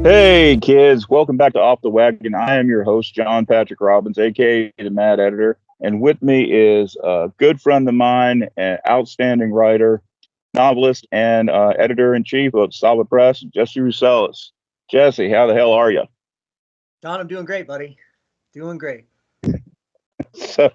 Hey kids, welcome back to Off the Wagon. I am your host, John Patrick Robbins, aka the Mad Editor, and with me is a good friend of mine, an outstanding writer, novelist, and editor in chief of S.A.V.A Press, Jesse Rucilez. Jesse, how the hell are you? John, I'm doing great, buddy. Doing great. So,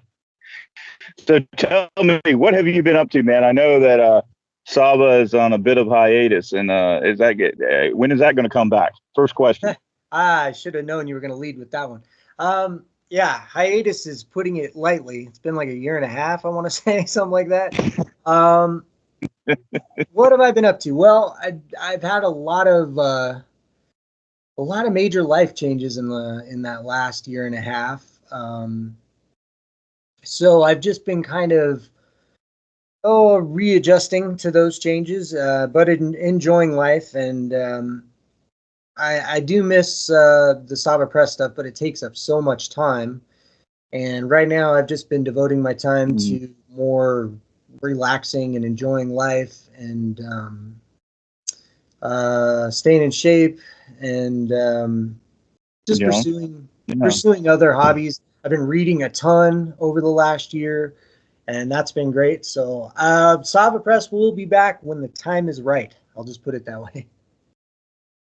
so tell me, what have you been up to, man? I know that S.A.V.A is on a bit of hiatus, and when is that going to come back? First question. I should have known you were going to lead with that one. Yeah, hiatus is putting it lightly. It's been like a year and a half, I want to say, something like that. Um, what have I been up to? Well, I've had a lot of major life changes in that last year and a half. So I've just been kind of readjusting to those changes, but enjoying life. And I do miss the S.A.V.A Press stuff, but it takes up so much time. And right now, I've just been devoting my time to more relaxing and enjoying life, and staying in shape, and just Yeah, yeah. pursuing other hobbies. I've been reading a ton over the last year, and that's been great. So S.A.V.A Press will be back when the time is right. I'll just put it that way.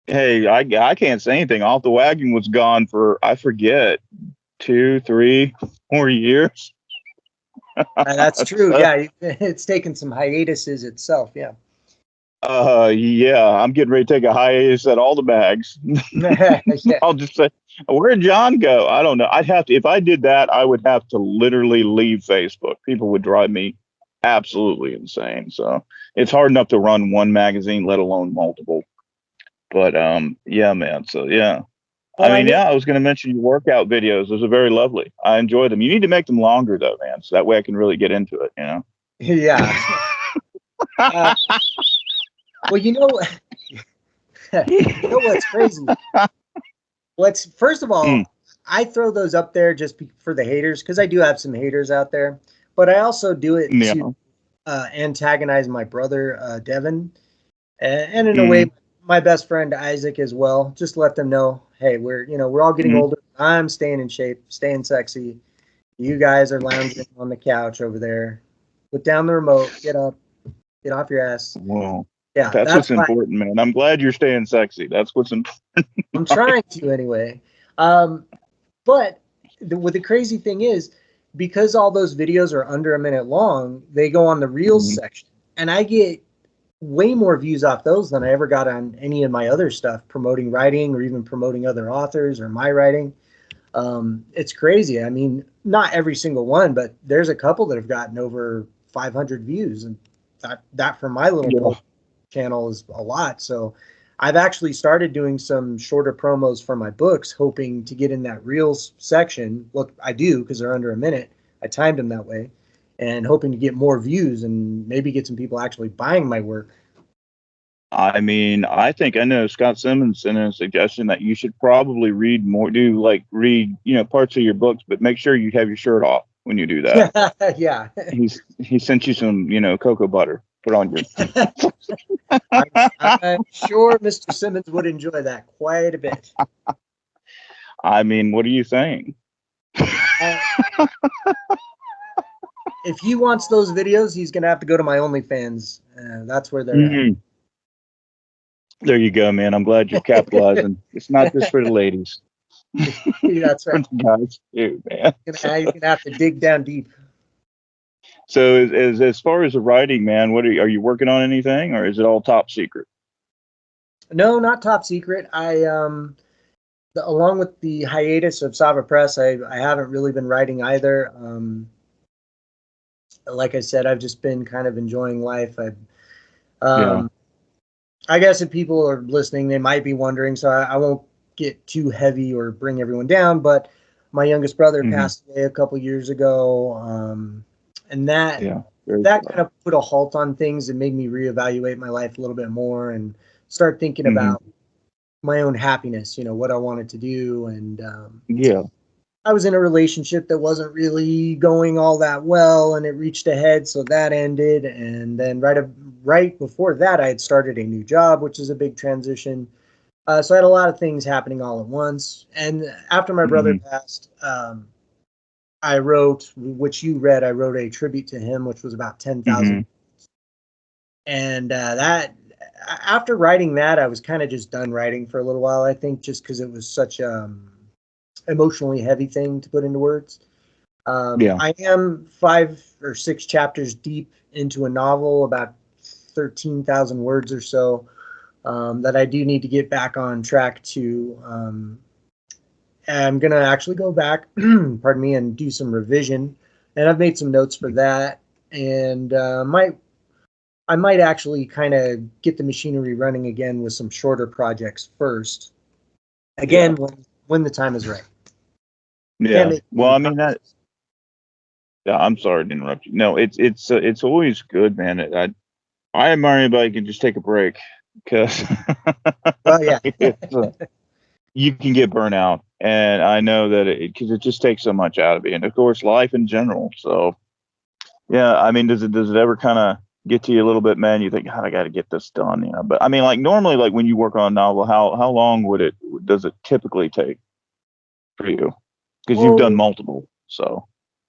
Hey, I can't say anything. Off the Wagon was gone for, I forget, 2, 3, 4 years. That's true. So, Yeah, it's taken some hiatuses itself. Yeah. yeah, I'm getting ready to take a hiatus at all the bags. Yeah. I'll just say, where'd John go? I don't know. I'd have to, if I did that, I would have to literally leave Facebook. People would drive me absolutely insane. So it's hard enough to run one magazine, let alone multiple. But yeah, man. So yeah. I Well, I mean, know. yeah, I was going to mention your workout videos. Those are very lovely. I enjoy them. You need to make them longer, though, man, so that way I can really get into it. Yeah. Uh, well, you know what's crazy? What's first of all, Mm, I throw those up there just for the haters because I do have some haters out there, but I also do it to yeah. antagonize my brother Devin, and in a way, Mm, my best friend Isaac as well. Just let them know, hey, we're all getting mm. older. I'm staying in shape, staying sexy. You guys are lounging on the couch over there. Put down the remote. Get up. Get off your ass. Well, Yeah, that's that's what's why important, man. I'm glad you're staying sexy. That's what's important. I'm trying to anyway. Um, but what the crazy thing is, because all those videos are under a minute long, they go on the Reels Mhm. section, and I get way more views off those than I ever got on any of my other stuff, promoting writing or even promoting other authors or my writing. It's crazy. I mean, not every single one, but there's a couple that have gotten over 500 views, and that for my little Yeah. channel is a lot. So I've actually started doing some shorter promos for my books, hoping to get in that Reels section. Look, I do because they're under a minute. I timed them that way, and hoping to get more views and maybe get some people actually buying my work. I mean, I think I know Scott Simmons sent in a suggestion that you should probably read more, do like read, parts of your books, but make sure you have your shirt off when you do that. Yeah, He sent you some, cocoa butter. Put on your. I'm sure Mr. Simmons would enjoy that quite a bit. I mean, what are you saying? Uh, if he wants those videos, he's gonna have to go to my OnlyFans. That's where they're at. Mhm. There you go, man. I'm glad you're capitalizing. It's not just for the ladies, That's for right. the guys too, man. He's gonna have to dig down deep. So, as far as the writing, man, are you working on anything, or is it all top secret? No, not top secret. Along with the hiatus of S.A.V.A Press, I haven't really been writing either. Like I said, I've just been kind of enjoying life. Yeah. Um, I guess if people are listening, they might be wondering, so I won't get too heavy or bring everyone down. But my youngest brother Hmm. passed away a couple years ago, and that Yeah. Very that sorry. kind of put a halt on things and made me reevaluate my life a little bit more and start thinking Hmm. about my own happiness. What I wanted to do, and Yeah. I was in a relationship that wasn't really going all that well, and it reached a head, so that ended. And then right before that, I had started a new job, which is a big transition. So I had a lot of things happening all at once. And after my brother passed, I wrote, which you read, I wrote a tribute to him, which was about 10,000. And that, after writing that, I was kind of just done writing for a little while, I think, just because it was such emotionally heavy thing to put into words. Yeah. I am 5 or 6 chapters deep into a novel, about 13,000 words or so, that I do need to get back on track to. I'm going to actually go back, pardon me, and do some revision. And I've made some notes for that. And I might actually kind of get the machinery running again with some shorter projects first. Again, when the time is right. Yeah. Well, I mean that. Yeah, I'm sorry to interrupt you. No, it's always good, man. I admire anybody who can just take a break because Well, yeah. you can get burnt out, and I know that because it just takes so much out of you, and of course, life in general. So, yeah, I mean, does it ever kind of get to you a little bit, man? You think, God, I got to get this done, you know? But I mean, like normally, like when you work on a novel, how long does it typically take for you? Because you've done Well, multiple, so.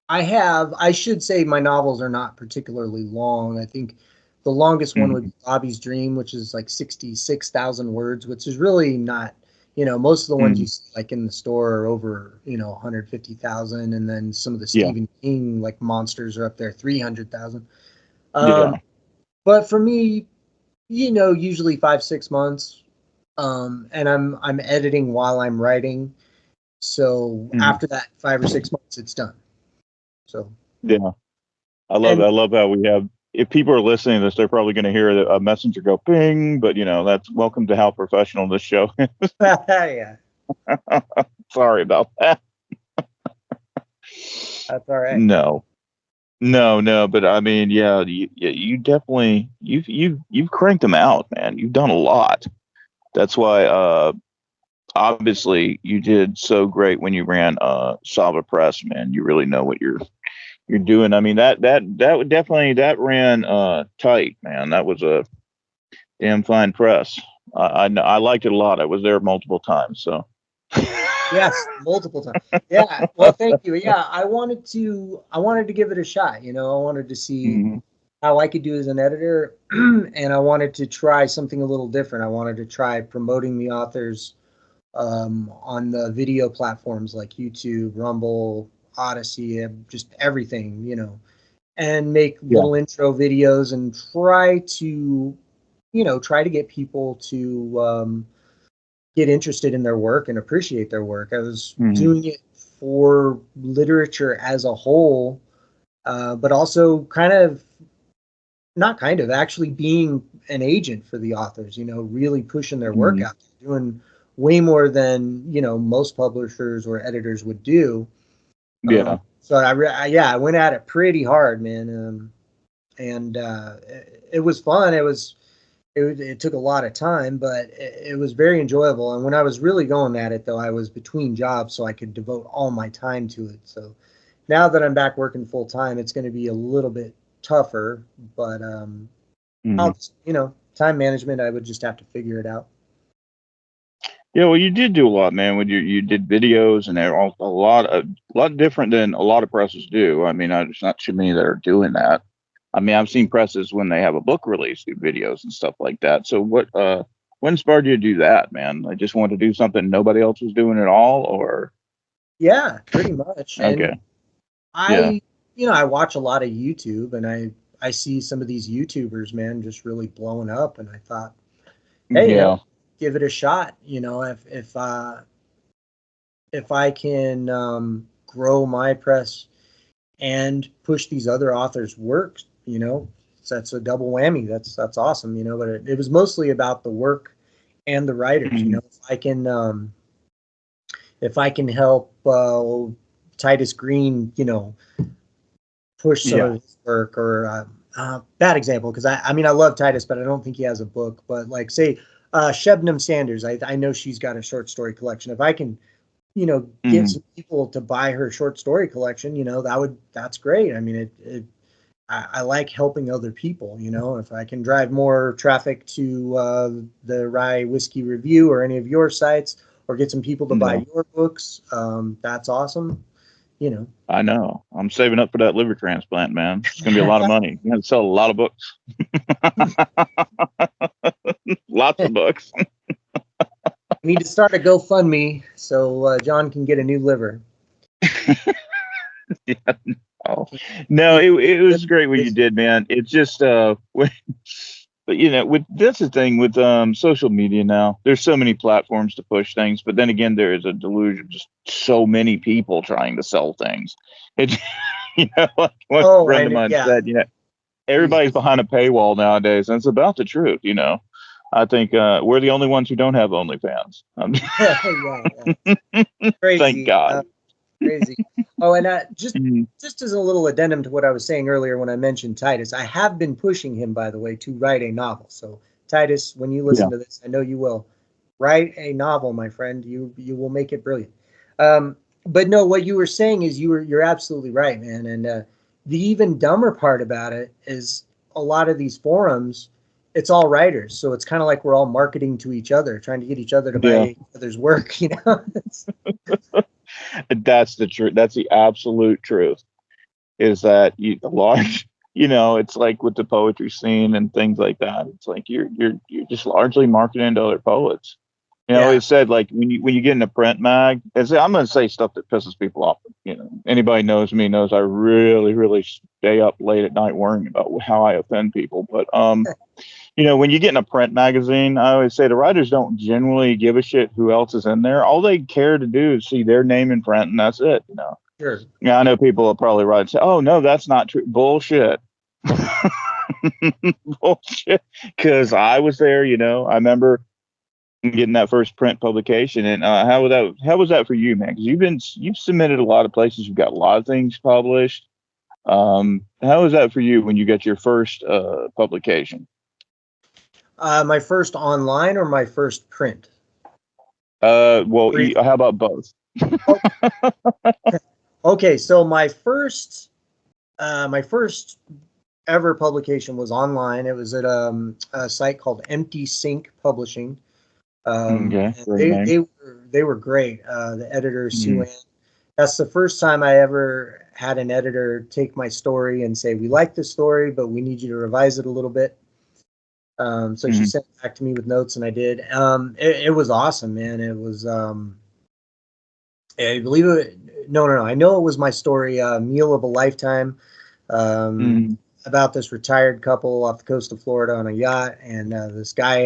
I should say my novels are not particularly long. I think the longest one would Mhm. be Bobby's Dream, which is like 66,000 words, which is really not, most of the ones you Mhm. see like in the store are over, 150,000. And then some of the Yeah, Stephen King like monsters are up there, 300,000. yeah, But for me, usually 5, 6 months. And I'm editing while I'm writing. So mhm. after that 5 or 6 months, it's done. So, Yeah. and I love how we have. If people are listening to this, they're probably going to hear a messenger go ping. But that's welcome to how professional this show. yeah, Sorry about that. that's all right. No, no, no. But I mean, yeah, you definitely you've cranked them out, man. You've done a lot. That's why, obviously, you did so great when you ran S.A.V.A Press, man. You really know what you're doing. I mean, that would definitely that ran tight, man. That was a damn fine press. I liked it a lot. I was there multiple times. So Yes, multiple times. Yeah. Well, thank you. Yeah, I wanted to give it a shot. I wanted to see Mhm. how I could do as an editor, and I wanted to try something a little different. I wanted to try promoting the authors on the video platforms like YouTube, Rumble, Odyssey, just everything. And make Yeah, little intro videos and try to get people to get interested in their work and appreciate their work. I was hmm, doing it for literature as a whole, but also not kind of, actually being an agent for the authors, really pushing their work hmm, out, doing way more than, most publishers or editors would do. yeah, So yeah, I went at it pretty hard, man. And it was fun. It took a lot of time, but it was very enjoyable. And when I was really going at it, though, I was between jobs, so I could devote all my time to it. So now that I'm back working full time, it's going to be a little bit tougher, but hmm. time management, I would just have to figure it out. Yeah. Well, you did do a lot, man. When you did videos, and they're all a lot different than a lot of presses do. I mean, there's not too many that are doing that. I mean, I've seen presses when they have a book release do videos and stuff like that. So what inspired you to do that, man? I just wanted to do something nobody else was doing at all, or Yeah, pretty much. And okay, yeah, I watch a lot of YouTube, and I see some of these YouTubers, man, just really blowing up, and I thought, hey, yeah, give it a shot. If I can grow my press and push these other authors' work, so that's a double whammy. That's awesome, But it was mostly about the work and the writers. mhm, If I can help Titus Green, push some yeah, of his work, or bad example, because I mean I love Titus, but I don't think he has a book. But like say Shebnam Sanders, I know she's got a short story collection. If I can get mhm, some people to buy her short story collection, that's great. I mean, I like helping other people. You know, if I can drive more traffic to the Rye Whiskey Review or any of your sites, or get some people to buy No, your books, that's awesome. You know. I know. I'm saving up for that liver transplant, man. It's gonna be a lot of money. You got to sell a lot of books. Lots of books. We need to start a GoFundMe so John can get a new liver. Yeah. Oh. No, it was great what you did, man. It's just but you know, with that's the thing with social media now. There's so many platforms to push things, but then again, there is a delusion, just so many people trying to sell things. It, you know, like one Oh, friend of mine yeah. said, you know, everybody's Jesus. behind a paywall nowadays, and it's about the truth, you know. I think we're the only ones who don't have OnlyFans. Yeah, yeah. Thank Crazy. God. Crazy. Oh, and Mhm. just as a little addendum to what I was saying earlier when I mentioned Titus, I have been pushing him, by the way, to write a novel. So, Titus, when you Yeah. listen to this, I know you will write a novel, my friend. You will make it brilliant. But no, what you were saying is you're absolutely right, man. And the even dumber part about it is a lot of these forums, it's all writers, so it's kind of like we're all marketing to each other, trying to get each other to buy Yeah. each other's work. You know. That's the truth. That's the absolute truth. Is that you a large you know, it's like with the poetry scene and things like that. It's like you're just largely marketing to other poets. You know, Yeah. it said like when you get in a print mag, I'm gonna say stuff that pisses people off. You know, anybody knows me knows I really, really stay up late at night worrying about how I offend people. But you know, when you get in a print magazine, I always say the writers don't generally give a shit who else is in there. All they care to do is see their name in print, and that's it. You know. Sure. Yeah, I know people will probably write and say, "Oh no, that's not true." Bullshit. Bullshit. Because I was there. You know, I remember getting that first print publication, and how was that for you, man? Because you've submitted a lot of places, you've got a lot of things published. How was that for you when you got your first publication? My first online or my first print? Well, Or how about both? oh, okay, so my first ever publication was online. It was at a site called Empty Sink Publishing. Okay, And great name. they were great. The editor Sue Mm, Ann. That's the first time I ever had an editor take my story and say, "We like this story, but we need you to revise it a little bit." So she mm, sent it back to me with notes, and I did. It was awesome, man. It was. I believe it. No, no, no. I know it was my story, "Meal of a Lifetime," um, mm, about this retired couple off the coast of Florida on a yacht, and this guy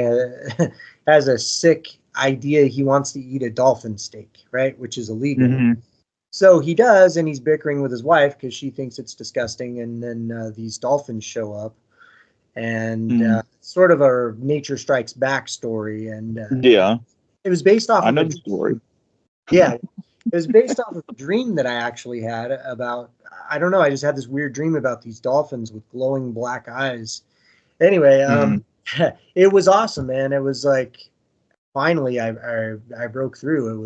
has a sick idea. He wants to eat a dolphin steak, right, which is illegal. mm, So he does, and he's bickering with his wife because she thinks it's disgusting. And then these dolphins show up, and mm. sort of a nature strikes back story. And Yeah, it was based off I of know a the story. yeah, it was based off of a dream that I actually had about, I don't know, I just had this weird dream about these dolphins with glowing black eyes. Anyway, Mm, it was awesome, man. It was like finally I broke through. It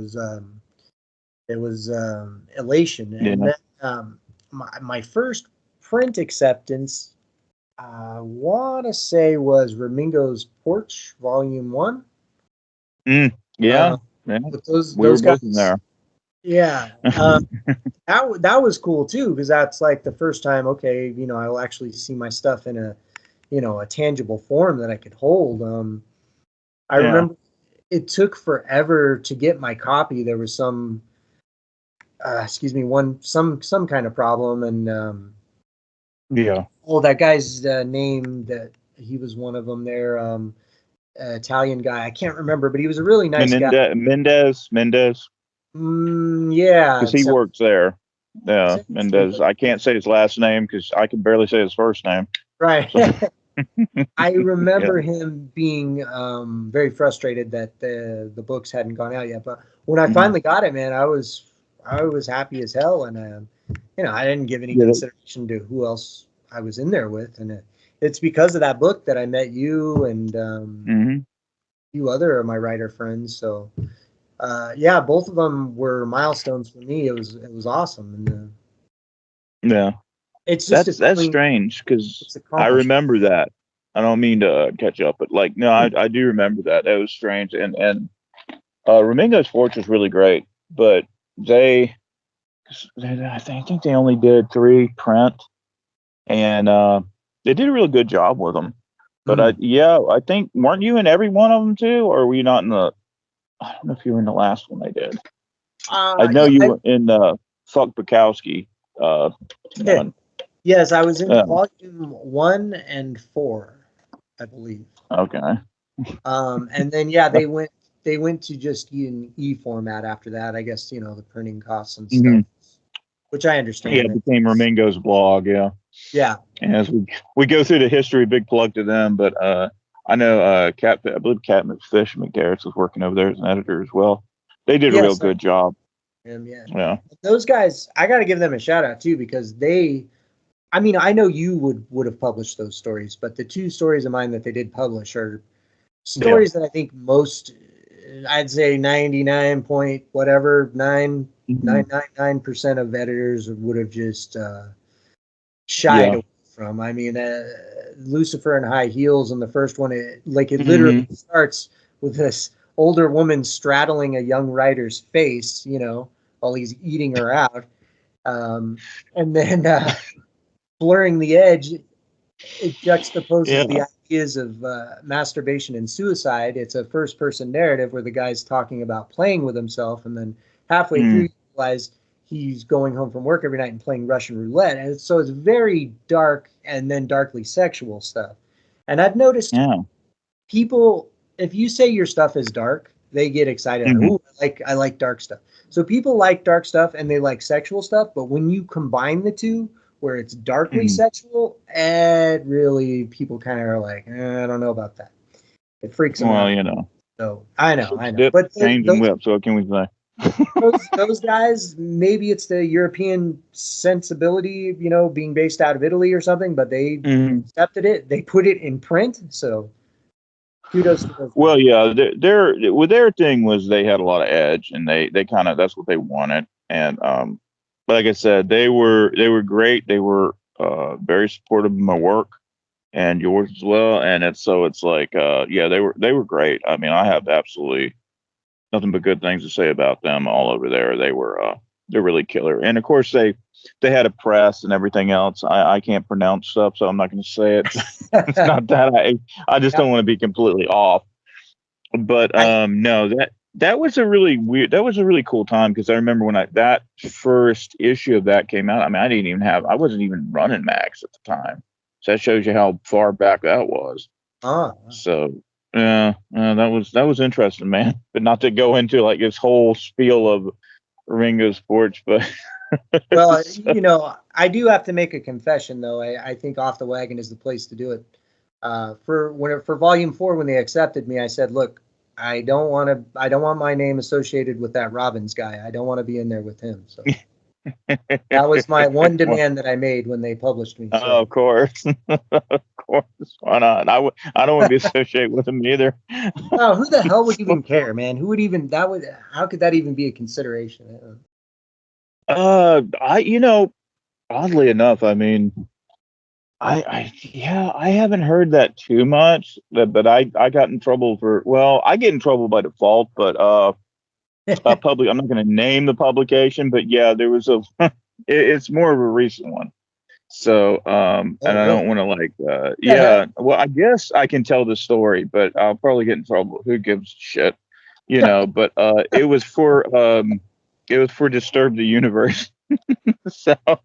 was elation. And yeah. then my first print acceptance, I want to say, was Ramingo's Porch Volume 1. Mm, Uh, yeah. Yeah. with We were those both in guys. there. Yeah. That was cool too, because that's like the first time, okay, I'll actually see my stuff in a tangible form that I could hold. I Yeah. remember it took forever to get my copy. There was some excuse me, some kind of problem. And Yeah. that guy's name, that he was one of them there, Italian guy, I can't remember, but he was a really nice guy. Mendez, Yeah, because he works there. Yeah, Mendez. Mendez. I can't say his last name because I can barely say his first name. Right. So, I yeah. remember him being very frustrated that the books hadn't gone out yet. But when I Mhm. finally got it, man, I was happy as hell. And I didn't give any Yeah. consideration to who else I was in there with. And it's because of that book that I met you and Hmm. few other of my writer friends. So yeah, both of them were milestones for me. It was awesome. And Yeah. It's just That's strange because it's I accomplished. remember that. I don't mean to catch up, but like, no, I do remember that. That was strange. And Ramingo's Forge was really great, but they, I think they only did 3 print, and they did a real good job with them. But Mm. I think weren't you in every one of them too, or were you not in the? I don't know if you were in the last one they did. I know Yeah, you were in the Fuck Bukowski one. yes, I was in Uh, volume 1 and 4, I believe. okay. And then yeah, they went to just in E format after that. I guess the printing costs and Hmm. stuff, which I Yeah, understand. it became Ramingo's blog. Yeah. Yeah, And as we go through the history, big plug to them. But I know I believe Cat McFish McGarrett's was working over there as an editor as well. They did a real yes, good job. yeah. Yeah. Those guys, I got to give them a shout out too because they. I mean, I know you would have published those stories, but the 2 stories of mine that they did publish are Yeah. stories that I think most, I'd say 99 point whatever nine Hmm. nine nine nine percent of editors would have just shied Yeah. away from. I mean, Lucifer in High Heels in the first one, it literally Hmm. starts with this older woman straddling a young writer's face, while he's eating her out, and then blurring the edge. It juxtaposes the Yeah. ideas of masturbation and suicide. It's a first person narrative where the guy's talking about playing with himself, and then halfway through, Mm. you realize he's going home from work every night and playing Russian roulette. And so it's very dark and then darkly sexual stuff. And I've noticed Yeah. people, if you say your stuff is dark, they get excited. Hmm. Ooh, I like dark stuff. So people like dark stuff and they like sexual stuff, but when you combine the two, where it's darkly Hmm. sexual, and really people kind of are like, I don't know about that. It freaks them Well, out. So I know, ships I know. dip, But change, and those whip. So what can we say? those guys, maybe it's the European sensibility, being based out of Italy or something, but they Hmm. accepted it. They put it in print. So kudos to those guys. Well, yeah, their thing was they had a lot of edge, and they kind of that's what they wanted. And like I said, they were great. They were very supportive of my work and yours as well. And it's like yeah, they were great. I mean, I have absolutely nothing but good things to say about them all over there. They're really killer. And of course they had a press and everything else. I can't pronounce stuff, so I'm not going to say it. It's not that I just Yeah, don't want to be completely off. But I no, that was a really weird. That was a really cool time because I remember when that first issue of that came out. I mean, I wasn't even running Max at the time. So that shows you how far back that was. uh, So yeah, that was interesting, man. But not to go into like this whole spiel of Ringo Sports, but well, I do have to make a confession though. I think Off the Wagon is the place to do it. For volume 4, when they accepted me, I said, look, I don't want my name associated with that Robbins guy. I don't want to be in there with him. So that was my one well, demand that I made when they published me. oh, So of course, of course, why not? I don't want to be associated with him either. oh, who the hell would even care, man? Who would even that would how could that even be a consideration? Oddly enough, I mean, yeah, I haven't heard that too much, but I got in trouble I get in trouble by default, but public, I'm not going to name the publication, but yeah, there was it's more of a recent one. So, Oh, and I really? don't want to The yeah, hell? well, I guess I can tell the story, but I'll probably get in trouble. Who gives a shit, but, it was for Disturb the Universe. So That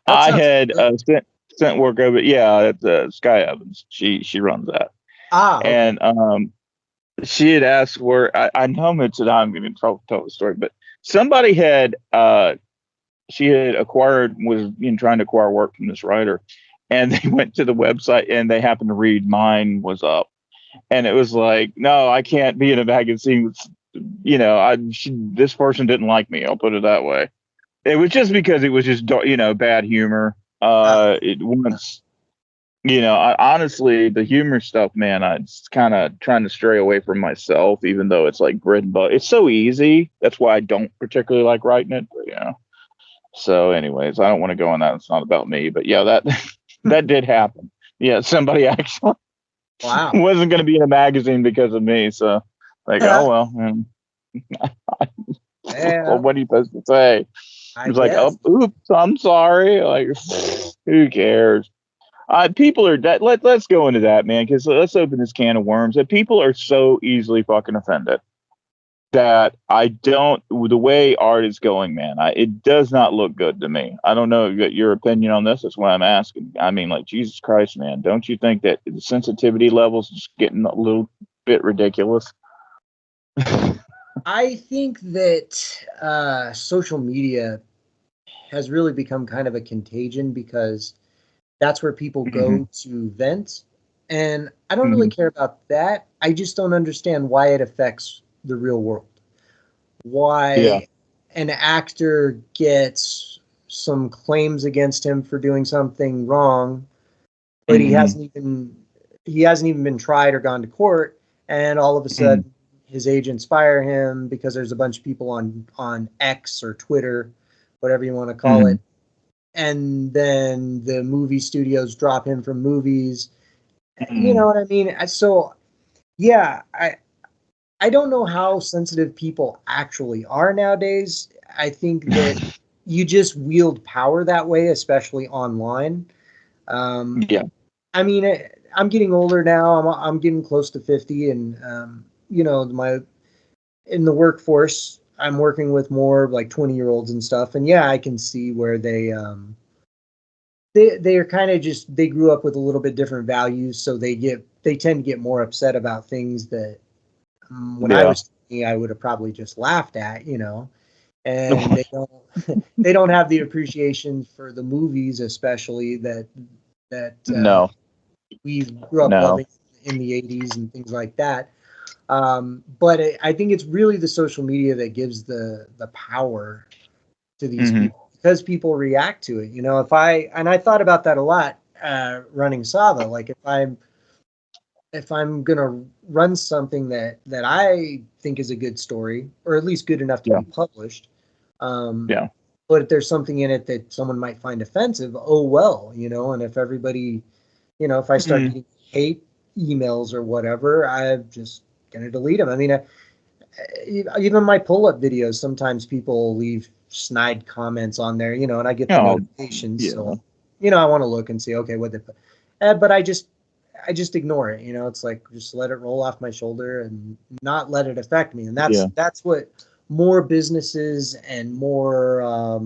I sounds had good. sent work over. Yeah, at the Sky Evans. She runs that, Ah, okay. and she had asked where I know I'm going to tell the story, but somebody had she had was trying to acquire work from this writer, and they went to the website and they happened to read mine was up, and it was like, no, I can't be in a magazine with, this person didn't like me. I'll put it that way. It was just because it was just bad humor. Ah, It once honestly, the humor stuff, man, I just kind of trying to stray away from myself, even though it's like bread and butter. It's so easy. That's why I don't particularly like writing it. But, So, anyways, I don't want to go on that. It's not about me, but yeah, that that did happen. Yeah, somebody actually Wow. wasn't going to be in a magazine because of me. So, like, oh well. Well, Yeah, what are you supposed to say? I It's like, guess. oh, oops, I'm sorry. Like, who cares? People are that. Let's go into that, man, because let's open this can of worms. That people are so easily fucking offended that I don't. The way art is going, man, it does not look good to me. I don't know your opinion on this. That's why I'm asking. I mean, like, Jesus Christ, man, don't you think that the sensitivity levels is getting a little bit ridiculous? I think that social media has really become kind of a contagion because that's where people Hmm. go to vent. And I don't really Hmm. care about that. I just don't understand why it affects the real world. Yeah. Why an actor gets some claims against him for doing something wrong, but Hmm. he hasn't even been tried or gone to court, and all of a Hmm. sudden his agents fire him because there's a bunch of people on X or Twitter, whatever you want to call Hmm. it, and then the movie studios drop him from movies. You Hmm. know what I mean? So yeah, I don't know how sensitive people actually are nowadays. I think that you just wield power that way, especially online. Um, Yeah. I mean, I'm getting older now. I'm getting close to 50, and you know, my in the workforce, I'm working with more like 20-year-olds and stuff. And yeah, I can see where they are kind of just they grew up with a little bit different values, so they tend to get more upset about things that when I Yeah. was 20, I would have probably just laughed at, you know. And they don't they don't have the appreciation for the movies, especially that No. we grew up No. loving in the 80s and things like that. But I think it's really the social media that gives the power to these Hmm. people because people react to it. You know, if I thought about that a lot running S.A.V.A. Like if I'm gonna run something that I think is a good story, or at least good enough to Yeah. be published, um, Yeah. but if there's something in it that someone might find offensive, oh well, you know. And if everybody, you know, if I start Hmm. getting hate emails or whatever, I'm just gonna delete them. I mean, even my pull-up videos, sometimes people leave snide comments on there, you know, and I get the Oh, notifications, yeah. so you know, I want to look and see, okay, what they put. But I just ignore it. You know, it's like just let it roll off my shoulder and not let it affect me. And Yeah. that's what more businesses and more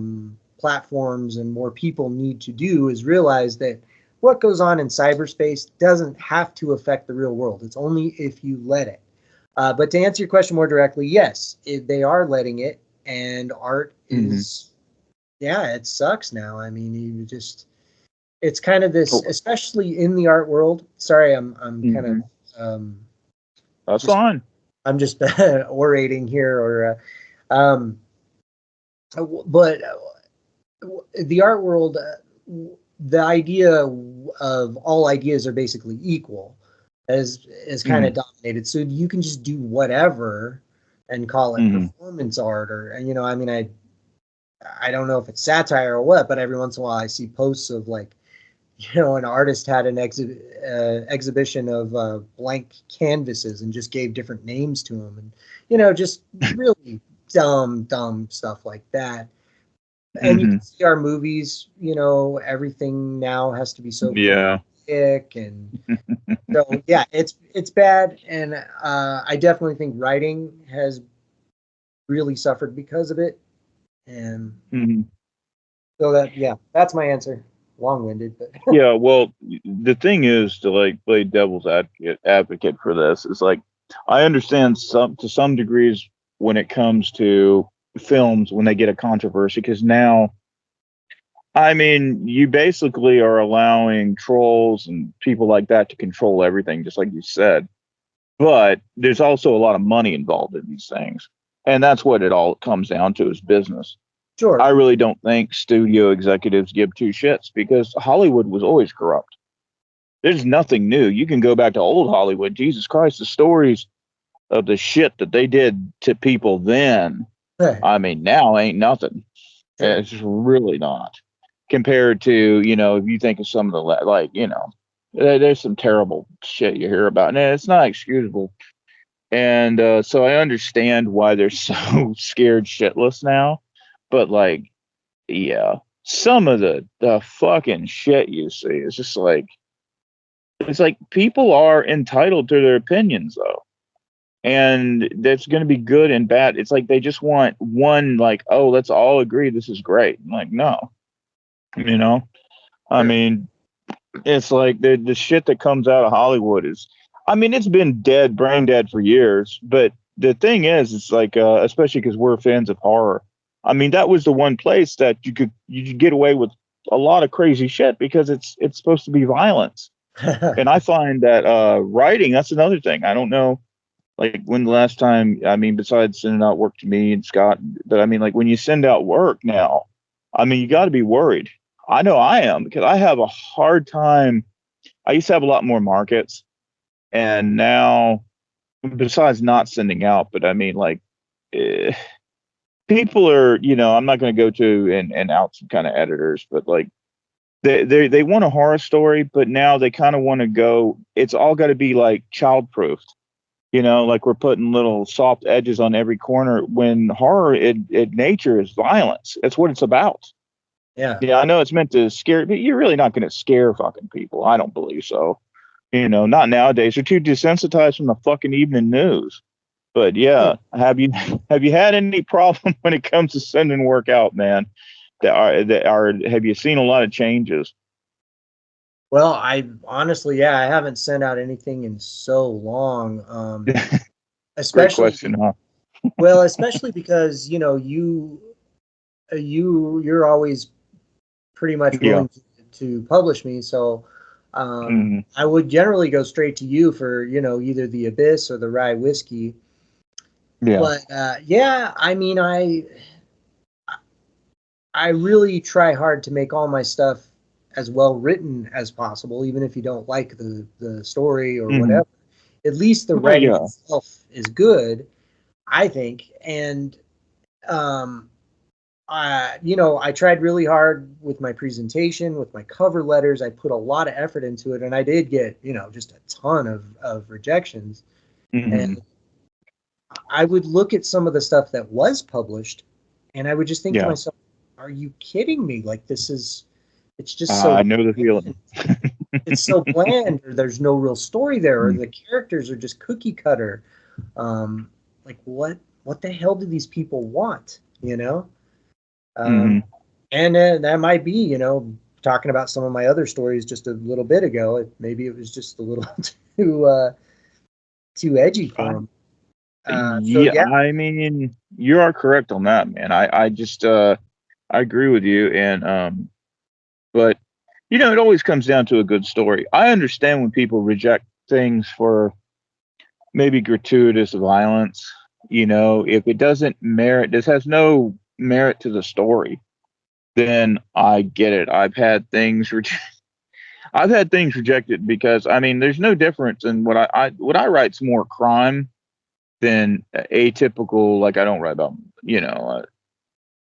platforms and more people need to do is realize that what goes on in cyberspace doesn't have to affect the real world. It's only if you let it. But to answer your question more directly, yes, they are letting it, and art Hmm. is, yeah, it sucks now. I mean, you just it's kind of this, Oh, especially in the art world. Sorry, I'm kind of hmm. um, That's just fine. I'm just orating here, or um, but the art world, the idea of all ideas are basically equal, is kind of Hmm. dominated. So you can just do whatever and call it Hmm. performance art, or and you know, I mean, I don't know if it's satire or what, but every once in a while I see posts of like, you know, an artist had an exhibition of blank canvases and just gave different names to them, and you know, just really dumb stuff like that. And you Hmm. can see our movies, you know, everything now has to be so Yeah. quick, and so yeah, it's bad. And I definitely think writing has really suffered because of it. And Hmm. so that, yeah, that's my answer. Long-winded, but Yeah. Well, the thing is to like play devil's advocate for this is like I understand some to some degrees when it comes to films when they get a controversy because now I mean you basically are allowing trolls and people like that to control everything, just like you said. But there's also a lot of money involved in these things. And that's what it all comes down to is business. I sure. really don't think studio executives give two shits because Hollywood was always corrupt. There's nothing new. You can go back to old Hollywood. Jesus Christ, the stories of the shit that they did to people then, I mean, now ain't nothing. Sure. It's just really not compared to, if you think of some of the, like, there's some terrible shit you hear about, and it's not excusable. And so I understand why they're so scared shitless now. But, like, yeah, some of the fucking shit you see is just like, it's like people are entitled to their opinions, though. And that's going to be good and bad. It's like they just want one, like, oh, let's all agree this is great. I'm like, no, you know, I Sure. mean, it's like the shit that comes out of Hollywood is, I mean, it's been dead, brain dead for years. But the thing is, it's like, especially because we're fans of horror. I mean, that was the one place that you could get away with a lot of crazy shit because it's supposed to be violence. And I find that writing, that's another thing. I don't know, like, when the last time, I mean, besides sending out work to me and Scott, but I mean, like, when you send out work now, I mean, you got to be worried. I know I am, because I have a hard time. I used to have a lot more markets, and now, besides not sending out, but I mean, like, eh, people are, I'm not going to go to and out some kind of editors, but, like, they want a horror story, but now they kind of want to go. It's all got to be like childproof. Like, we're putting little soft edges on every corner, when horror in nature is violence. That's what it's about. Yeah. Yeah, I know it's meant to scare, but you're really not going to scare fucking people. I don't believe so. Not nowadays. They're too desensitized from the fucking evening news. But yeah, have you had any problem when it comes to sending work out, man? Have you seen a lot of changes? Well, I honestly, yeah, I haven't sent out anything in so long. Great Especially, question, huh? well, especially because, you're always pretty much Yeah. willing to publish me. So Hmm. I would generally go straight to you for, either the Abyss or the Rye Whiskey. Yeah. But yeah, I mean, I really try hard to make all my stuff as well written as possible, even if you don't like the story or Hmm. whatever. At least the Well, writing yeah. itself is good, I think. And um, I tried really hard with my presentation, with my cover letters. I put a lot of effort into it, and I did get, just a ton of rejections. And Hmm. I would look at some of the stuff that was published, and I would just think to Yeah. myself, "Are you kidding me? Like, it's just I so know the feeling. bland. It's so bland, or there's no real story there, or Mm. the characters are just cookie cutter. Um, like, what the hell do these people want? You know?" Hmm. And that might be, talking about some of my other stories just a little bit ago. Maybe it was just a little too edgy for them. So Yeah, yeah, I mean, you are correct on that, man. I just I agree with you, and but it always comes down to a good story. I understand when people reject things for maybe gratuitous violence. If it doesn't merit, this has no merit to the story, then I get it. I've had things rejected because, I mean, there's no difference in what I write's more crime than atypical. Like, I don't write about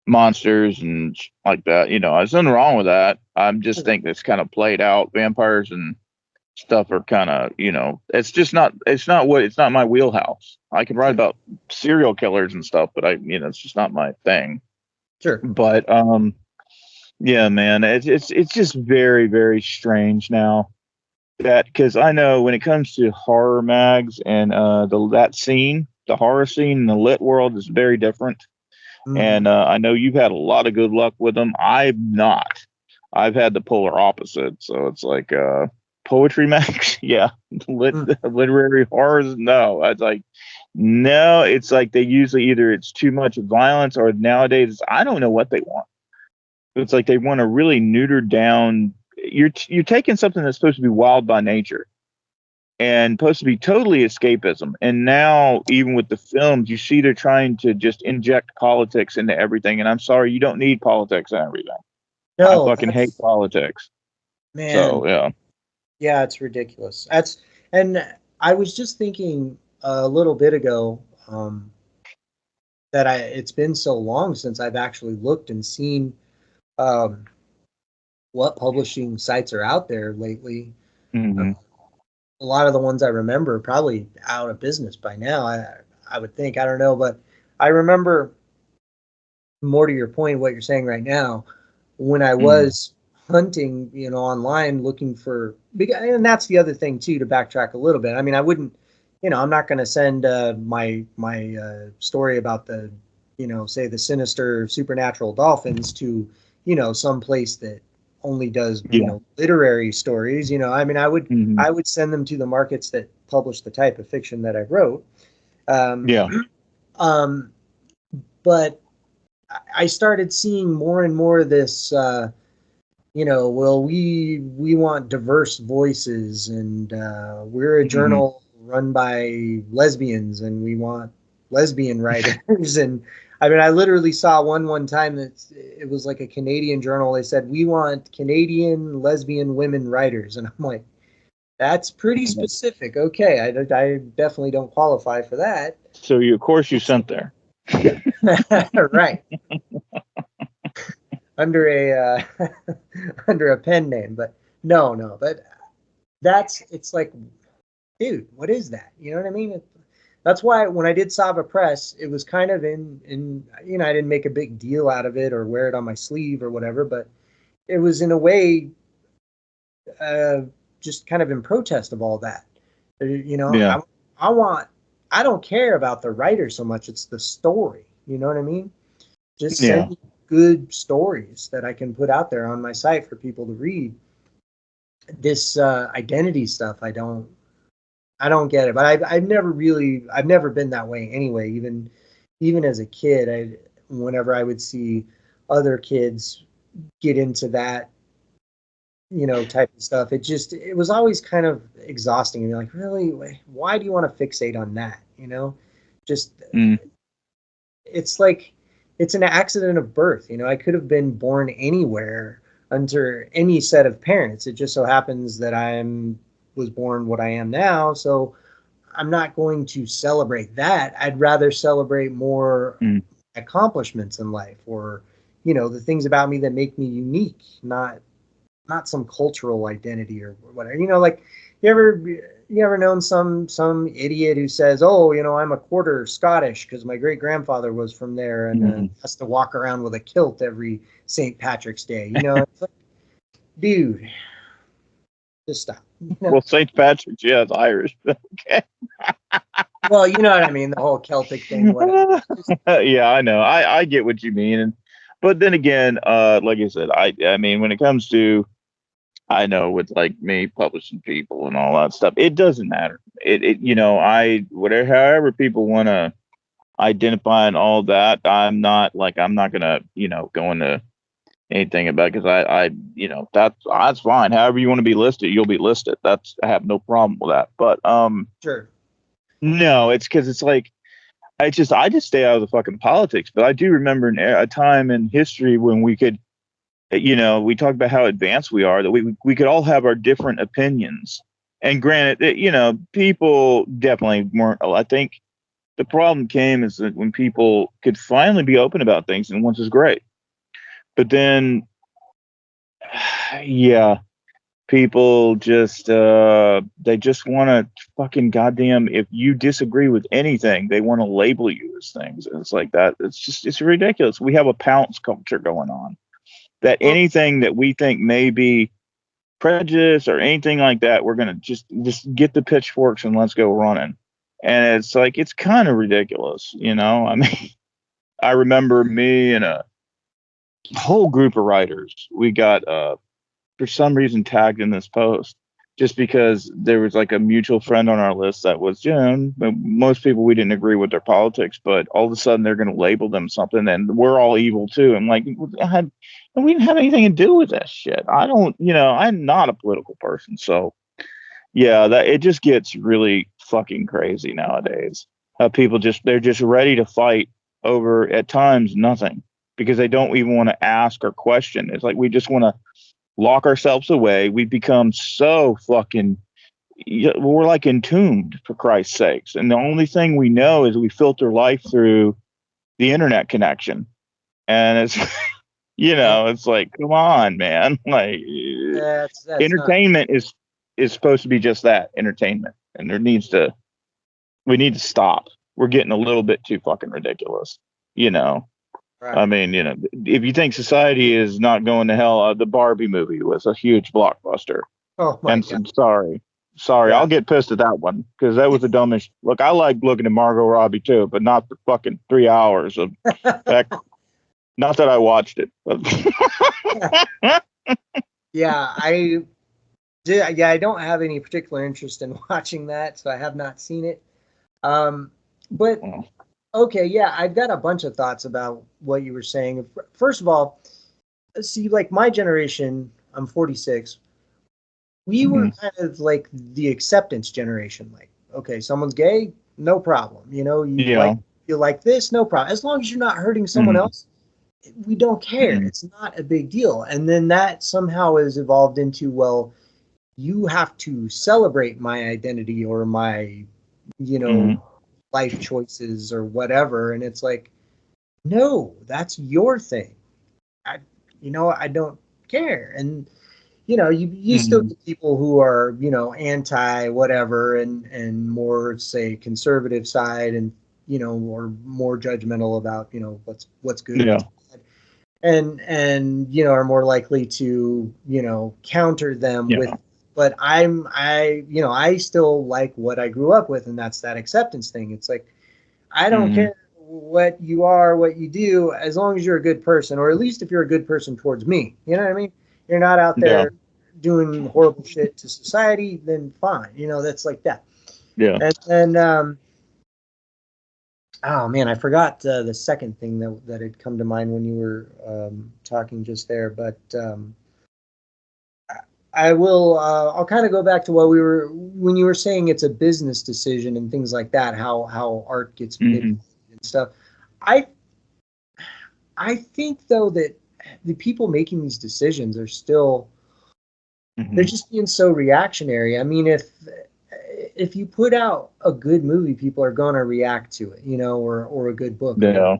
monsters and like that. There's nothing wrong with that. I just think that's kind of played out. Vampires and stuff are kind of, it's not my wheelhouse. I can write sure, about serial killers and stuff, but it's just not my thing. sure. But yeah, man, it's just very, very strange now, that, because I know when it comes to horror mags and the horror scene in the lit world is very different. Hmm. And I know you've had a lot of good luck with them. I've not. I've had the polar opposite. So it's like, poetry mags, yeah. Literary horrors, no. It's like, no. It's like they usually, either it's too much violence, or nowadays I don't know what they want. It's like they want to really neuter down. You're taking something that's supposed to be wild by nature and supposed to be totally escapism. And now, even with the films, you see they're trying to just inject politics into everything. And I'm sorry, you don't need politics in everything. I No, fucking hate that's politics. man. So yeah. Yeah, it's ridiculous. And I was just thinking a little bit ago that it's been so long since I've actually looked and seen um, what publishing sites are out there lately. Mm-hmm. A lot of the ones I remember are probably out of business by now. I would think. I don't know, but I remember, more to your point, what you're saying right now, when I Mm-hmm. was hunting, online looking for, and that's the other thing too, to backtrack a little bit. I mean, I wouldn't, I'm not going to send my story about the, say the sinister supernatural dolphins to, some place that only does, Yeah. literary stories. I mean, Mm-hmm. I would send them to the markets that publish the type of fiction that I wrote. Um, Yeah. um, but I started seeing more and more of this, well, we want diverse voices, and we're a Mm-hmm. journal run by lesbians, and we want lesbian writers. And I mean, I literally saw one time that it was like a Canadian journal. They said, we want Canadian lesbian women writers, and I'm like, that's pretty specific. Okay, I definitely don't qualify for that. So of course you sent there. Right. Under a under a pen name, but no, but it's like, dude, what is that? You know what I mean? That's why when I did S.A.V.A Press, it was kind of in I didn't make a big deal out of it or wear it on my sleeve or whatever, but it was in a way uh, just kind of in protest of all that. You know, Yeah. I want I don't care about the writer so much; it's the story. You know what I mean? Just Yeah. send me good stories that I can put out there on my site for people to read. This identity stuff, I don't get it. But I've never been that way anyway. Even as a kid, whenever I would see other kids get into that, type of stuff, it was always kind of exhausting. And you're like, really, why do you want to fixate on that? Just Mm. it's like it's an accident of birth. I could have been born anywhere under any set of parents. It just so happens that was born what I am now. So I'm not going to celebrate that. I'd rather celebrate more Mm. accomplishments in life, or the things about me that make me unique, not some cultural identity or whatever. Like you ever you ever known some idiot who says, "Oh, I'm a quarter Scottish because my great grandfather was from there and Mm. has to walk around with a kilt every St. Patrick's Day." It's like, dude, just stop. Well, St. Patrick's, yeah, it's Irish. Okay. Well, you know what I mean, the whole Celtic thing, whatever. Yeah, I know. I get what you mean, but then again, like I said, I mean, when it comes to, I know with like me publishing people and all that stuff, it doesn't matter. I whatever, however people want to identify and all that, I'm not gonna go into anything about, because that's fine. However you want to be listed, you'll be listed. I have no problem with that. But Sure. no, it's because it's like, I just stay out of the fucking politics. But I do remember a time in history when we could, we talk about how advanced we are, that we could all have our different opinions. And granted, people definitely weren't. I think the problem came is that when people could finally be open about things, and once is great. But then, yeah, people just they just want to fucking goddamn, if you disagree with anything, they want to label you as things. And it's like that. It's ridiculous. We have a pounce culture going on, that Well, anything that we think may be prejudice or anything like that, we're gonna just get the pitchforks and let's go running. And it's like, it's kind of ridiculous. I mean, I remember me and a whole group of writers, we got for some reason tagged in this post, just because there was like a mutual friend on our list that was, most people, we didn't agree with their politics, but all of a sudden they're going to label them something and we're all evil too. I'm like, we didn't have anything to do with that shit. I don't, I'm not a political person. So yeah, that it just gets really fucking crazy nowadays. People they're just ready to fight over, at times, nothing, because they don't even want to ask or question. It's like we just want to lock ourselves away. We become so fucking, we're like entombed, for Christ's sakes. And the only thing we know is we filter life through the internet connection. And it's, it's like, come on, man. Like, that's not. entertainment is supposed to be just that, entertainment. And we need to stop. We're getting a little bit too fucking ridiculous, Right. I mean, if you think society is not going to hell, the Barbie movie was a huge blockbuster. Oh my God. And sorry, Yeah. I'll get pissed at that one because that was the dumbest. Look, I like looking at Margot Robbie too, but not for fucking 3 hours of that. Not that I watched it. But Yeah, I did. Yeah, I don't have any particular interest in watching that, so I have not seen it. But okay, yeah, I've got a bunch of thoughts about what you were saying. First of all, see, like my generation, I'm 46. We were kind of like the acceptance generation. Like, okay, someone's gay, no problem. You like this, no problem. As long as you're not hurting someone else, we don't care. It's not a big deal. And then that somehow has evolved into, well, you have to celebrate my identity or my, life choices or whatever. And it's like, no, that's your thing. I don't care. And, you still get people who are, anti whatever and more, say, conservative side and, or more judgmental about, what's good. Yeah. And are more likely to counter them with, but I still like what I grew up with, and that's that acceptance thing. It's like, I don't care what you are, what you do, as long as you're a good person, or at least if you're a good person towards me, you know what I mean? You're not out there doing horrible shit to society, then fine, that's like that. And oh man, I forgot the second thing that had come to mind when you were talking just there. But I'll kind of go back to when you were saying it's a business decision and things like that. How art gets manipulated and stuff. I think though that the people making these decisions are still they're just being so reactionary. I mean, if you put out a good movie, people are going to react to it, or a good book. Yeah.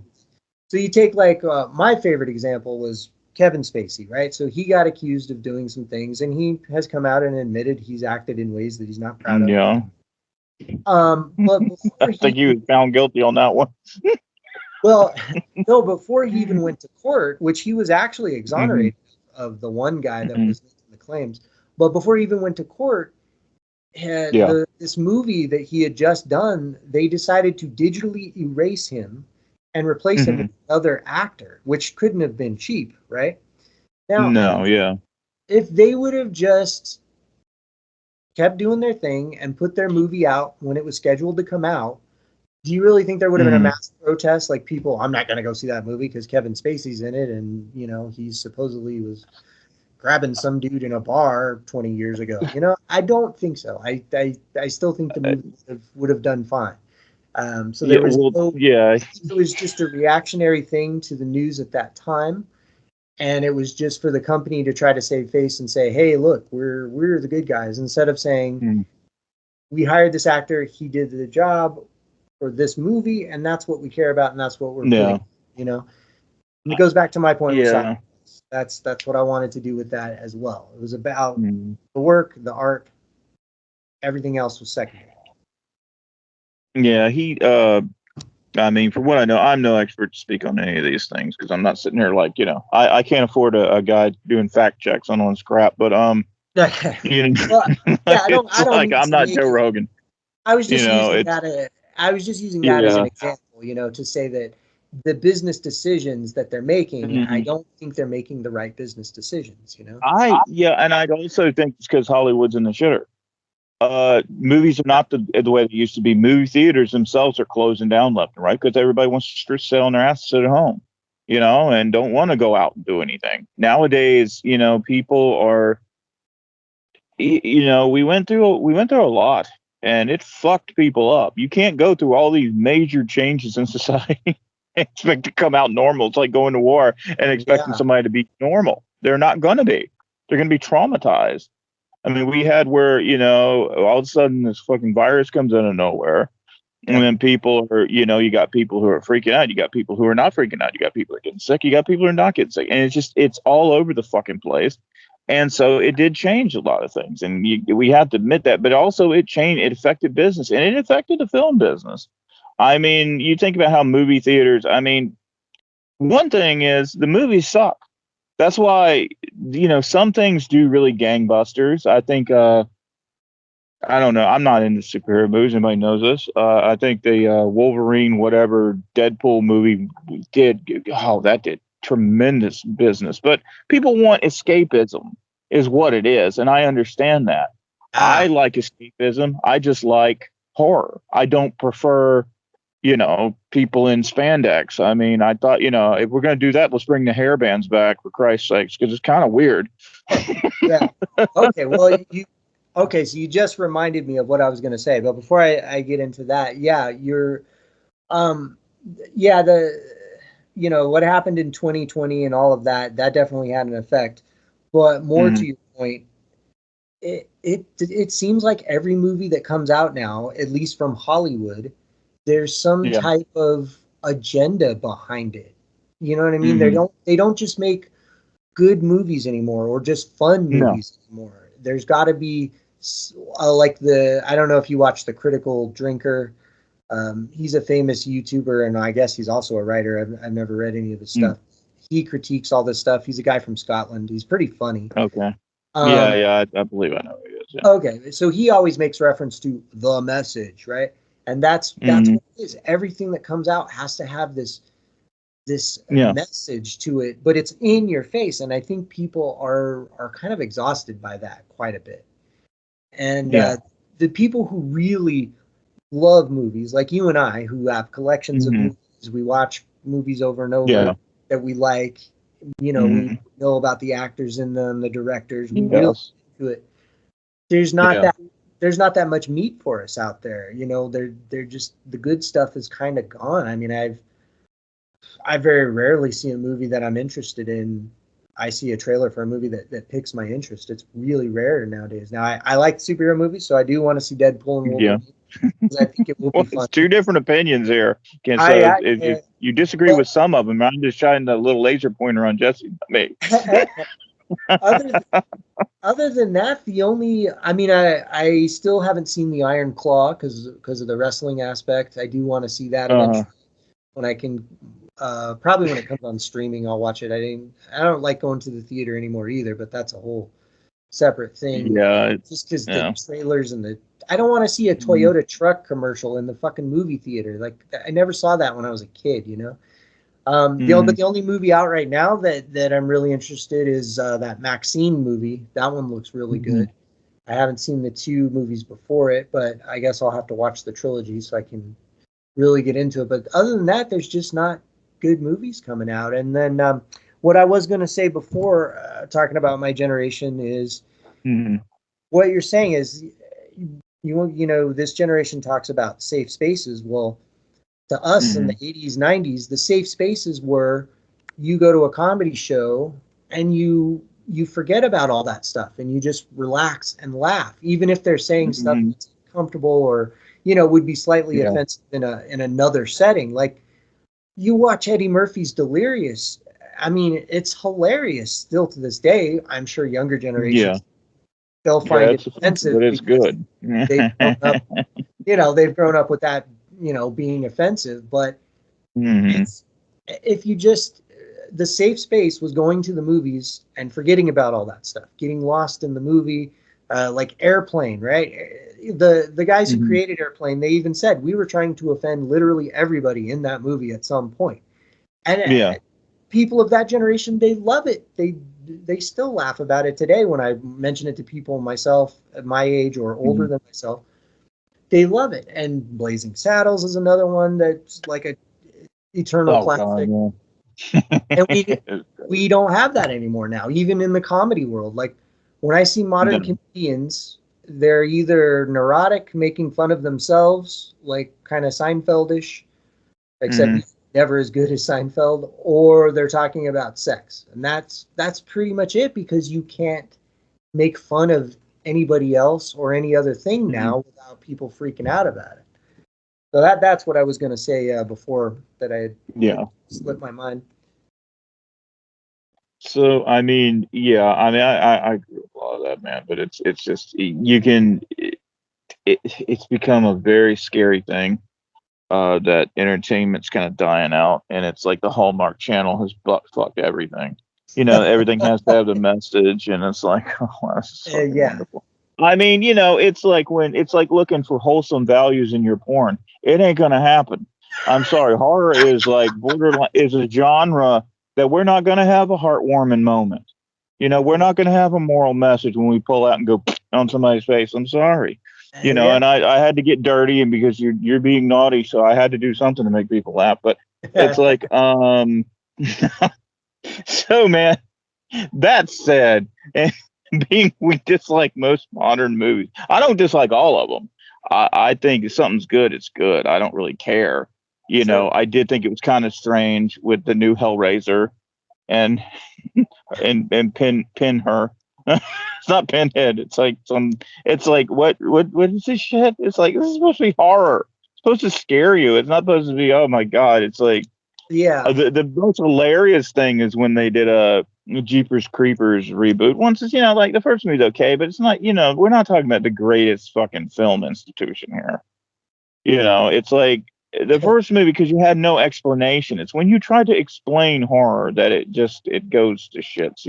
So you take like my favorite example was Kevin Spacey, right? So he got accused of doing some things, and he has come out and admitted he's acted in ways that he's not proud of. Yeah. But before I think he was found guilty on that one. Well, no, before he even went to court, which he was actually exonerated of the one guy that was making the claims. But before he even went to court, this movie that he had just done, they decided to digitally erase him and replace him with another actor, which couldn't have been cheap, right? Now, if they would have just kept doing their thing and put their movie out when it was scheduled to come out, do you really think there would have been a mass protest? Like people, I'm not going to go see that movie because Kevin Spacey's in it, and he supposedly was grabbing some dude in a bar 20 years ago. I don't think so. I still think the movie would have done fine. So there was it was just a reactionary thing to the news at that time, and it was just for the company to try to save face and say, "Hey, look, we're the good guys," instead of saying, "We hired this actor, he did the job for this movie, and that's what we care about, and that's what we're putting." And it goes back to my point. That's what I wanted to do with that as well. It was about the work, the art, everything else was secondary. Yeah, I mean, from what I know, I'm no expert to speak on any of these things because I'm not sitting here like, I can't afford a guy doing fact checks on this crap. But well, I don't I'm not Joe Rogan. I was just using that. I was just using that as an example, to say that the business decisions that they're making, I don't think they're making the right business decisions. And I also think it's because Hollywood's in the shitter. Movies are not the way they used to be. Movie theaters themselves are closing down left and right because everybody wants to sit on their ass, sit at home, and don't want to go out and do anything. Nowadays, people are, we went through a lot, and it fucked people up. You can't go through all these major changes in society and expect to come out normal. It's like going to war and expecting somebody to be normal. They're not going to be. They're going to be traumatized. I mean, we had where, all of a sudden this fucking virus comes out of nowhere. And then people are, you got people who are freaking out. You got people who are not freaking out. You got people who are getting sick. You got people who are not getting sick. And it's all over the fucking place. And so it did change a lot of things. And we have to admit that. But also it affected business, and it affected the film business. I mean, you think about how movie theaters, I mean, one thing is the movies suck. That's why, some things do really gangbusters. I think, I don't know. I'm not into superhero movies. Anybody knows this. I think the Wolverine, whatever Deadpool movie that did tremendous business. But people want escapism, is what it is, and I understand that. I like escapism. I just like horror. I don't prefer, people in spandex. I mean, I thought, if we're going to do that, let's bring the hair bands back, for Christ's sakes, because it's kind of weird. Yeah. Okay. Well, okay, so you just reminded me of what I was going to say, but before I get into that, yeah, what happened in 2020 and all of that definitely had an effect. But more to your point, it seems like every movie that comes out now, at least from Hollywood, there's some type of agenda behind it. You know what I mean? They don't just make good movies anymore, or just fun movies anymore. There's got to be I don't know if you watch The Critical Drinker. He's a famous YouTuber, and I guess he's also a writer. I've never read any of his stuff. He critiques all this stuff. He's a guy from Scotland. He's pretty funny. Okay. I believe I know who he is. Yeah. Okay, so he always makes reference to the message, right? And that's what it is. Everything that comes out has to have this message to it, but it's in your face, and I think people are kind of exhausted by that quite a bit. And the people who really love movies, like you and I, who have collections of movies, we watch movies over and over that we like. We know about the actors in them, the directors. We really into it. There's not that much meat for us out there. They're just, the good stuff is kind of gone. I mean, I very rarely see a movie that I'm interested in. I see a trailer for a movie that piques my interest. It's really rare nowadays. Now, I like superhero movies, so I do want to see Deadpool and Wolverine. Because I think it will be fun. It's two different opinions here. If you disagree with some of them, I'm just shining a little laser pointer on Jesse. Other than that, I still haven't seen the Iron Claw because of the wrestling aspect. I do want to see that eventually when I can. Probably when it comes on streaming, I'll watch it. I don't like going to the theater anymore either, but that's a whole separate thing. Yeah, just because the trailers and I don't want to see a Toyota truck commercial in the fucking movie theater. Like, I never saw that when I was a kid, But the only movie out right now that I'm really interested is that Maxine movie. That one looks really good. I haven't seen the two movies before it, but I guess I'll have to watch the trilogy so I can really get into it. But other than that, there's just not good movies coming out. And then what I was going to say before talking about my generation is what you're saying is this generation talks about safe spaces. Well, to us in the 80s, 90s, the safe spaces were you go to a comedy show and you forget about all that stuff and you just relax and laugh, even if they're saying stuff that's uncomfortable or would be slightly offensive in another setting. Like, you watch Eddie Murphy's Delirious. I mean, it's hilarious still to this day. I'm sure younger generations they'll find it offensive, but it's good. They've grown up with that, being offensive. But if you just, the safe space was going to the movies and forgetting about all that stuff, getting lost in the movie, like Airplane, right? The guys who created Airplane, they even said we were trying to offend literally everybody in that movie at some point. And people of that generation, they love it. They still laugh about it today when I mention it to people myself at my age or older than myself. They love it. And Blazing Saddles is another one that's like a eternal classic. God, and we don't have that anymore now, even in the comedy world. Like, when I see modern comedians, they're either neurotic, making fun of themselves, like kind of Seinfeldish, except never as good as Seinfeld, or they're talking about sex. And that's pretty much it, because you can't make fun of anybody else or any other thing now without people freaking out about it. So that's what I was going to say before that I had slipped my mind. So I mean, yeah, I agree with a lot of that, man. But it's just you can it's become a very scary thing that entertainment's kind of dying out, and it's like the Hallmark Channel has butt fucked everything. Everything has to have the message, and it's like, oh, this is fucking wonderful. I mean, it's like it's like looking for wholesome values in your porn. It ain't gonna happen. I'm sorry. Horror is like borderline is a genre that we're not gonna have a heartwarming moment. We're not gonna have a moral message when we pull out and go on somebody's face. I'm sorry. And I had to get dirty, and because you're being naughty, so I had to do something to make people laugh. But it's like, so man, that said, and we dislike most modern movies. I don't dislike all of them. I think if something's good, it's good. I don't really care. I did think it was kind of strange with the new Hellraiser and pin her. It's not Pinhead. It's like it's like what is this shit? It's like, this is supposed to be horror. It's supposed to scare you. It's not supposed to be, oh my god. It's like, the most hilarious thing is when they did a Jeepers Creepers reboot. Once it's, like the first movie's okay, but it's not, we're not talking about the greatest fucking film institution here. It's like the first movie, because you had no explanation. It's when you try to explain horror that it goes to shits.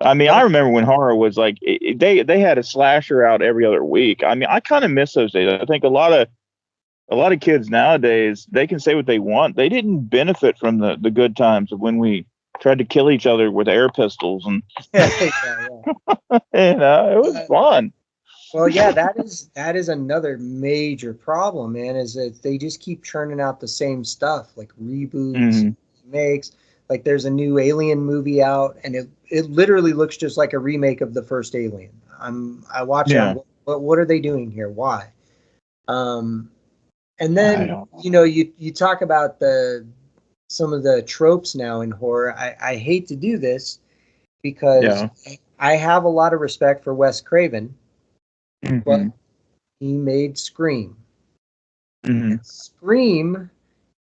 I mean, I remember when horror was like they had a slasher out every other week. I mean, I kind of miss those days. I think a lot of kids nowadays, they can say what they want. They didn't benefit from the good times of when we tried to kill each other with air pistols and it was fun. Well, yeah, that is another major problem, man, is that they just keep churning out the same stuff, like reboots, remakes. Like there's a new Alien movie out, and it literally looks just like a remake of the first Alien. I watch it. What are they doing here? Why? And then you talk about some of the tropes now in horror. I hate to do this because I have a lot of respect for Wes Craven. But he made Scream. And Scream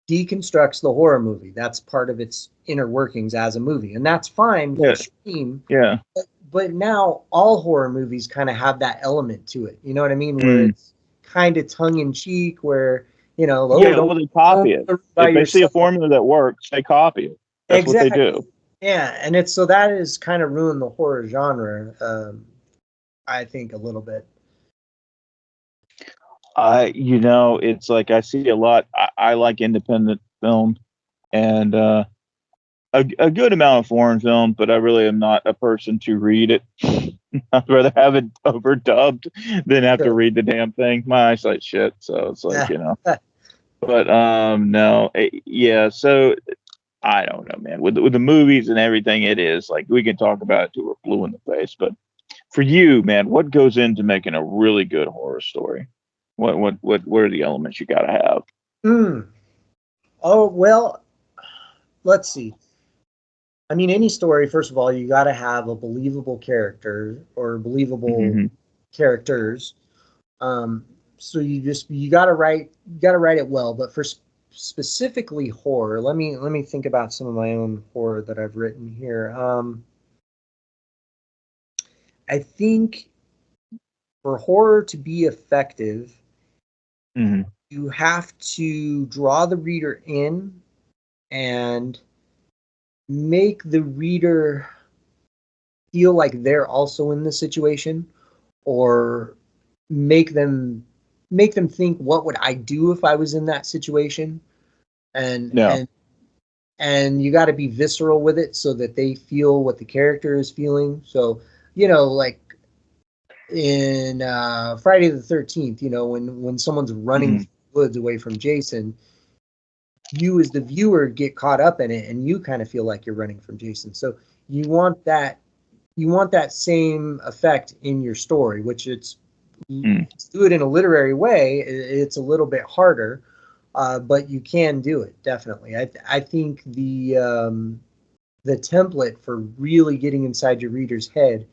deconstructs the horror movie. That's part of its inner workings as a movie. And that's fine for Scream. Yeah. But now all horror movies kind of have that element to it. You know what I mean? Where it's kind of tongue in cheek, where, they copy it. If they see a formula that works, they copy it. That's what they do. Yeah. And so that has kind of ruined the horror genre, I think, a little bit. It's like I see a lot. I like independent film and a good amount of foreign film, but I really am not a person to read it. I'd rather have it overdubbed than have to read the damn thing. My eyesight's shit, so it's like, But no, yeah. So I don't know, man. With the movies and everything, it is like we can talk about it till we're blue in the face. But for you, man, what goes into making a really good horror story? What are the elements you gotta have? Oh, well, let's see. I mean, any story, first of all, you gotta have a believable character or believable characters. So you gotta write it well. But for specifically horror, let me think about some of my own horror that I've written here. I think for horror to be effective, you have to draw the reader in and make the reader feel like they're also in the situation, or make them think, what would I do if I was in that situation? And you got to be visceral with it so that they feel what the character is feeling. So, like in Friday the 13th, when someone's running woods away from Jason, you as the viewer get caught up in it and you kind of feel like you're running from Jason. So you want that same effect in your story, which to do it in a literary way, it's a little bit harder, but you can do it, definitely. I think the template for really getting inside your reader's head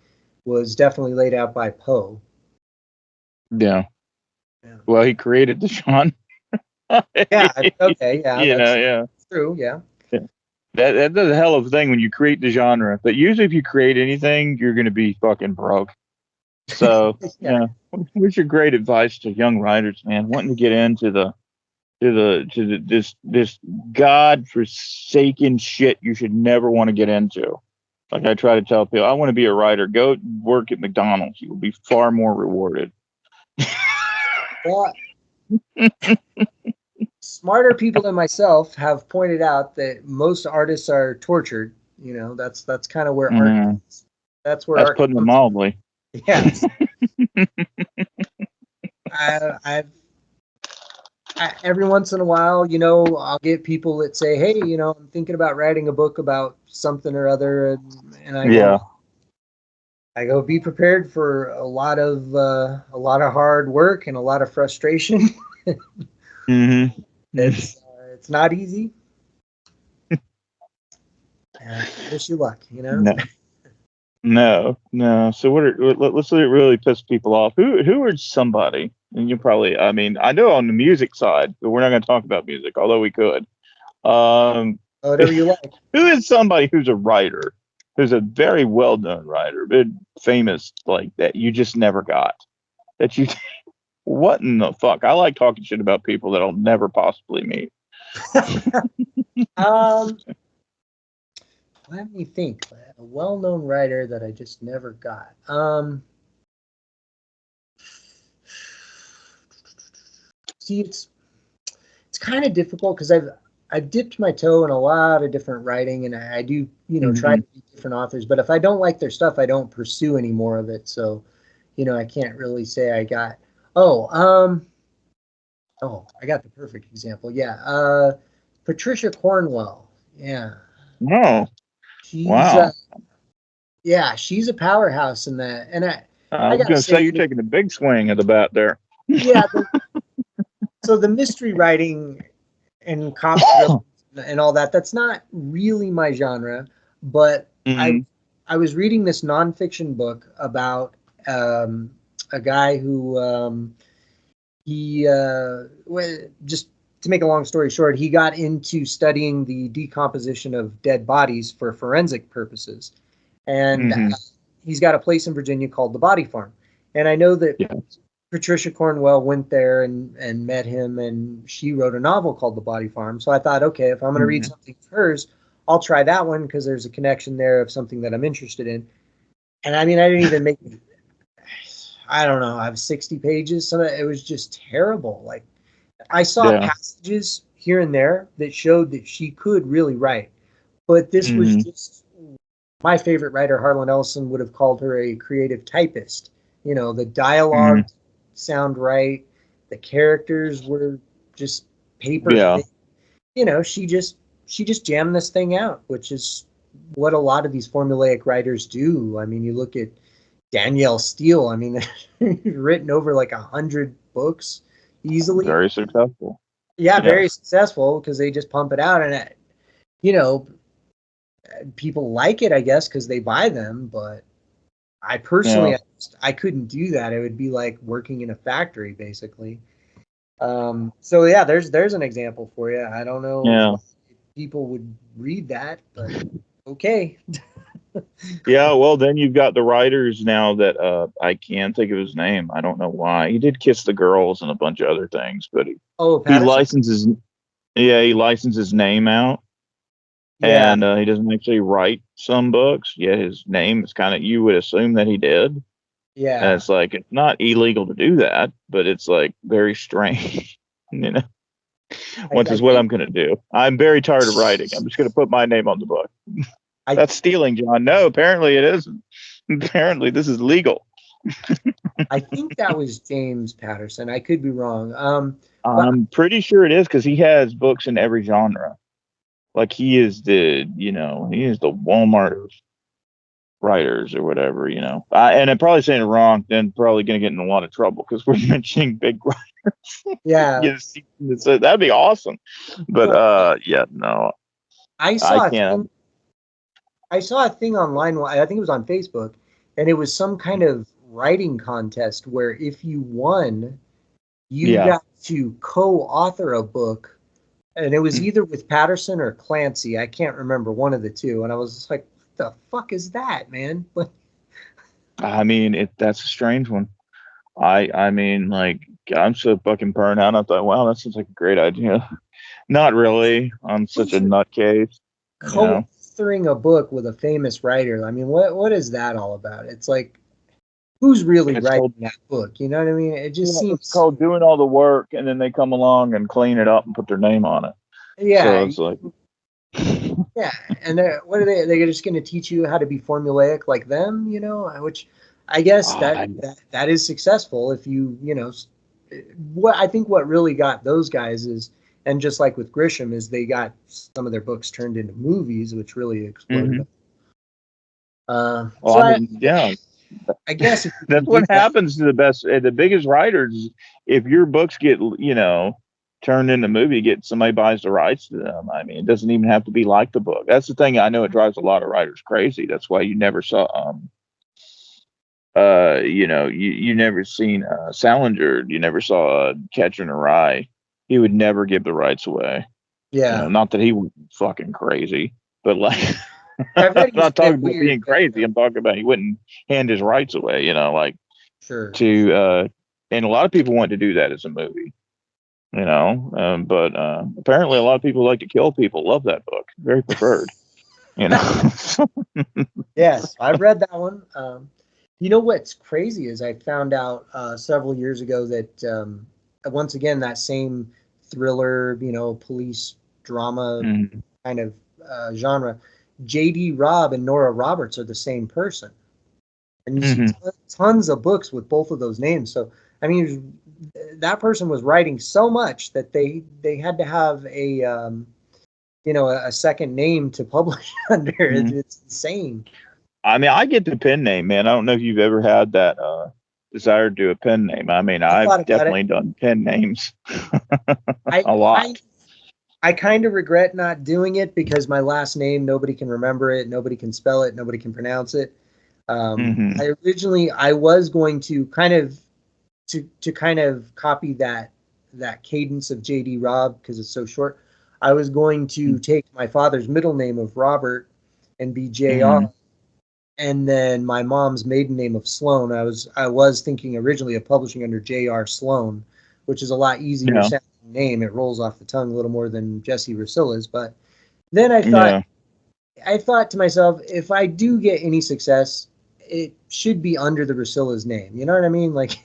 was definitely laid out by Poe. Yeah. Well, he created the genre. Yeah. Okay. Yeah. You know, That's yeah. true. Yeah. Yeah. That's a hell of a thing when you create the genre. But usually, if you create anything, you're going to be fucking broke. So, Yeah. yeah, what's your great advice to young writers, man, wanting to get into this god-forsaken shit you should never want to get into? Like I try to tell people, I want to be a writer. Go work at McDonald's. You will be far more rewarded. Well, smarter people than myself have pointed out that most artists are tortured. You know, that's kind of where art. Mm, That's where that's art putting it comes. mildly. Yes. I've every once in a while, you know, I'll get people that say, "Hey, you know, I'm thinking about writing a book about something or other," and Yeah. I go, be prepared for a lot of hard work and a lot of frustration. Mm-hmm. It's not easy. Wish you luck, you know. No. No, no. So let's really piss people off. Who are somebody? And you probably, I mean, I know on the music side, but we're not going to talk about music, although we could. Um, Whatever you like. who is somebody who's a writer, who's a very well-known writer, but famous like that you just never got? That you, what in the fuck? I like talking shit about people that I'll never possibly meet. um, Let me think. A well-known writer that I just never got. See, it's kind of difficult because I've dipped my toe in a lot of different writing, and I do, you know, try Mm-hmm. to read different authors. But if I don't like their stuff, I don't pursue any more of it. So, you know, I can't really say I got. Oh, I got the perfect example. Yeah, Patricia Cornwell. Yeah, Oh, she's wow. yeah, she's a powerhouse in that. And I I was gotta going to say say, you're taking a big swing at the bat there. yeah. So the mystery writing and cop thrillers and all that, that's not really my genre. But I Mm-hmm. I was reading this nonfiction book about a guy who he just to make a long story short, he got into studying the decomposition of dead bodies for forensic purposes, and Mm-hmm. he's got a place in Virginia called the Body Farm. And I know that Yeah. Patricia Cornwell went there and met him, and she wrote a novel called The Body Farm. So I thought, okay, if I'm going to read Mm-hmm. something of hers, I'll try that one because there's a connection there of something that I'm interested in. And I mean, I didn't even make, I don't know, I have 60 pages. It was just terrible. Like I saw Yeah. passages here and there that showed that she could really write, but this was Mm-hmm. just my favorite writer, Harlan Ellison, would have called her a creative typist. You know, the Mm-hmm. dialogue sound right, the characters were just paper Yeah. thin. You know, she just jammed this thing out, which is what a lot of these formulaic writers do. I mean, you look at Danielle Steele. I mean, written over like 100 books easily. Very successful. Yeah, very Yes. successful because they just pump it out, and you know, people like it, I guess, because they buy them. But I Yeah. personally, I couldn't do that. It would be like working in a factory, basically. So yeah, there's an example for you. I don't know Yeah. why people would read that, but okay. Yeah. Well, then you've got the writers now that I can't think of his name. I don't know why. He did Kiss the Girls and a bunch of other things, but Oh, he Patterson. licenses he licensed his name out, Yeah, and he doesn't actually write some books. Yeah, his name is kind of, you would assume that he did. And yeah. it's like, it's not illegal to do that, but it's like very strange. You know, once I is what think I'm going to do. I'm very tired of writing. I'm just going to put my name on the book. I That's stealing, John. No, apparently it isn't. Apparently this is legal. I think that was James Patterson. I could be wrong. But I'm pretty sure it is because he has books in every genre. Like he is he is the Walmart of writers or whatever, you know. And I'm probably saying it wrong, then probably going to get in a lot of trouble because we're mentioning big writers. yeah, Yes, so that'd be awesome. But well, yeah, no, I I saw a can't. thing. I saw a thing online. I think it was on Facebook, and it was some kind of writing contest where if you won, you got to co-author a book, and it was either with Patterson or Clancy. I can't remember, one of the two. And I was just like, what the fuck is that, man? I mean, that's a strange one. I mean, like, I'm so fucking burnt out. I thought, wow, that sounds like a great idea. Not really. I'm such a nutcase, you know. Co-authoring a book with a famous writer. I mean, what is that all about? It's like, who's really It's writing called that book? You know what I mean? It just it's seems, called doing all the work, and then they come along and clean it up and put their name on it. So yeah, it's like, yeah. And what are they? They're just going to teach you how to be formulaic like them, you know? Which I guess I, that is successful if you know. What I think what really got those guys is, and just like with Grisham, is they got some of their books turned into movies, which really exploded. mhm. Well, So I mean, yeah, I guess if you can that's do what that, happens to the biggest writers. If your books get, turned into movie, get somebody buys the rights to them. I mean, it doesn't even have to be like the book. That's the thing. I know it drives a lot of writers crazy. That's why you never saw, you never seen Salinger. You never saw Catcher in the Rye. He would never give the rights away. yeah. Not that he was fucking crazy, but like, I've I'm read he's not a bit talking about weird, being but crazy. I'm talking about he wouldn't hand his rights away. Like sure. to and a lot of people want to do that as a movie, but apparently a lot of people like to kill people love that book, very preferred, you know. Yes, I've read that one. You know what's crazy is I found out several years ago that once again that same thriller, police drama Mhm. kind of genre, J.D. Robb and Nora Roberts are the same person, and you see Mhm. tons of books with both of those names. So I mean, that person was writing so much that they had to have a second name to publish under. Mhm. It's insane. I mean, I get the pen name, man. I don't know if you've ever had that desire to do a pen name. I mean, I I've thought about it. definitely done pen names I a I lot. I kind of regret not doing it because my last name, nobody can remember it, nobody can spell it, nobody can pronounce it. Hmm. I was going to kind of copy that cadence of JD Robb because it's so short. I was going to take my father's middle name of Robert and be Hmm. JR, and then my mom's maiden name of Sloan. I was thinking originally of publishing under J.R. Sloan, which is a lot easier Yeah. sounding name. It rolls off the tongue a little more than Jesse Rucilez. But then Yeah. I thought to myself, if I do get any success, it should be under the Rucilez name. You know what I mean? Like,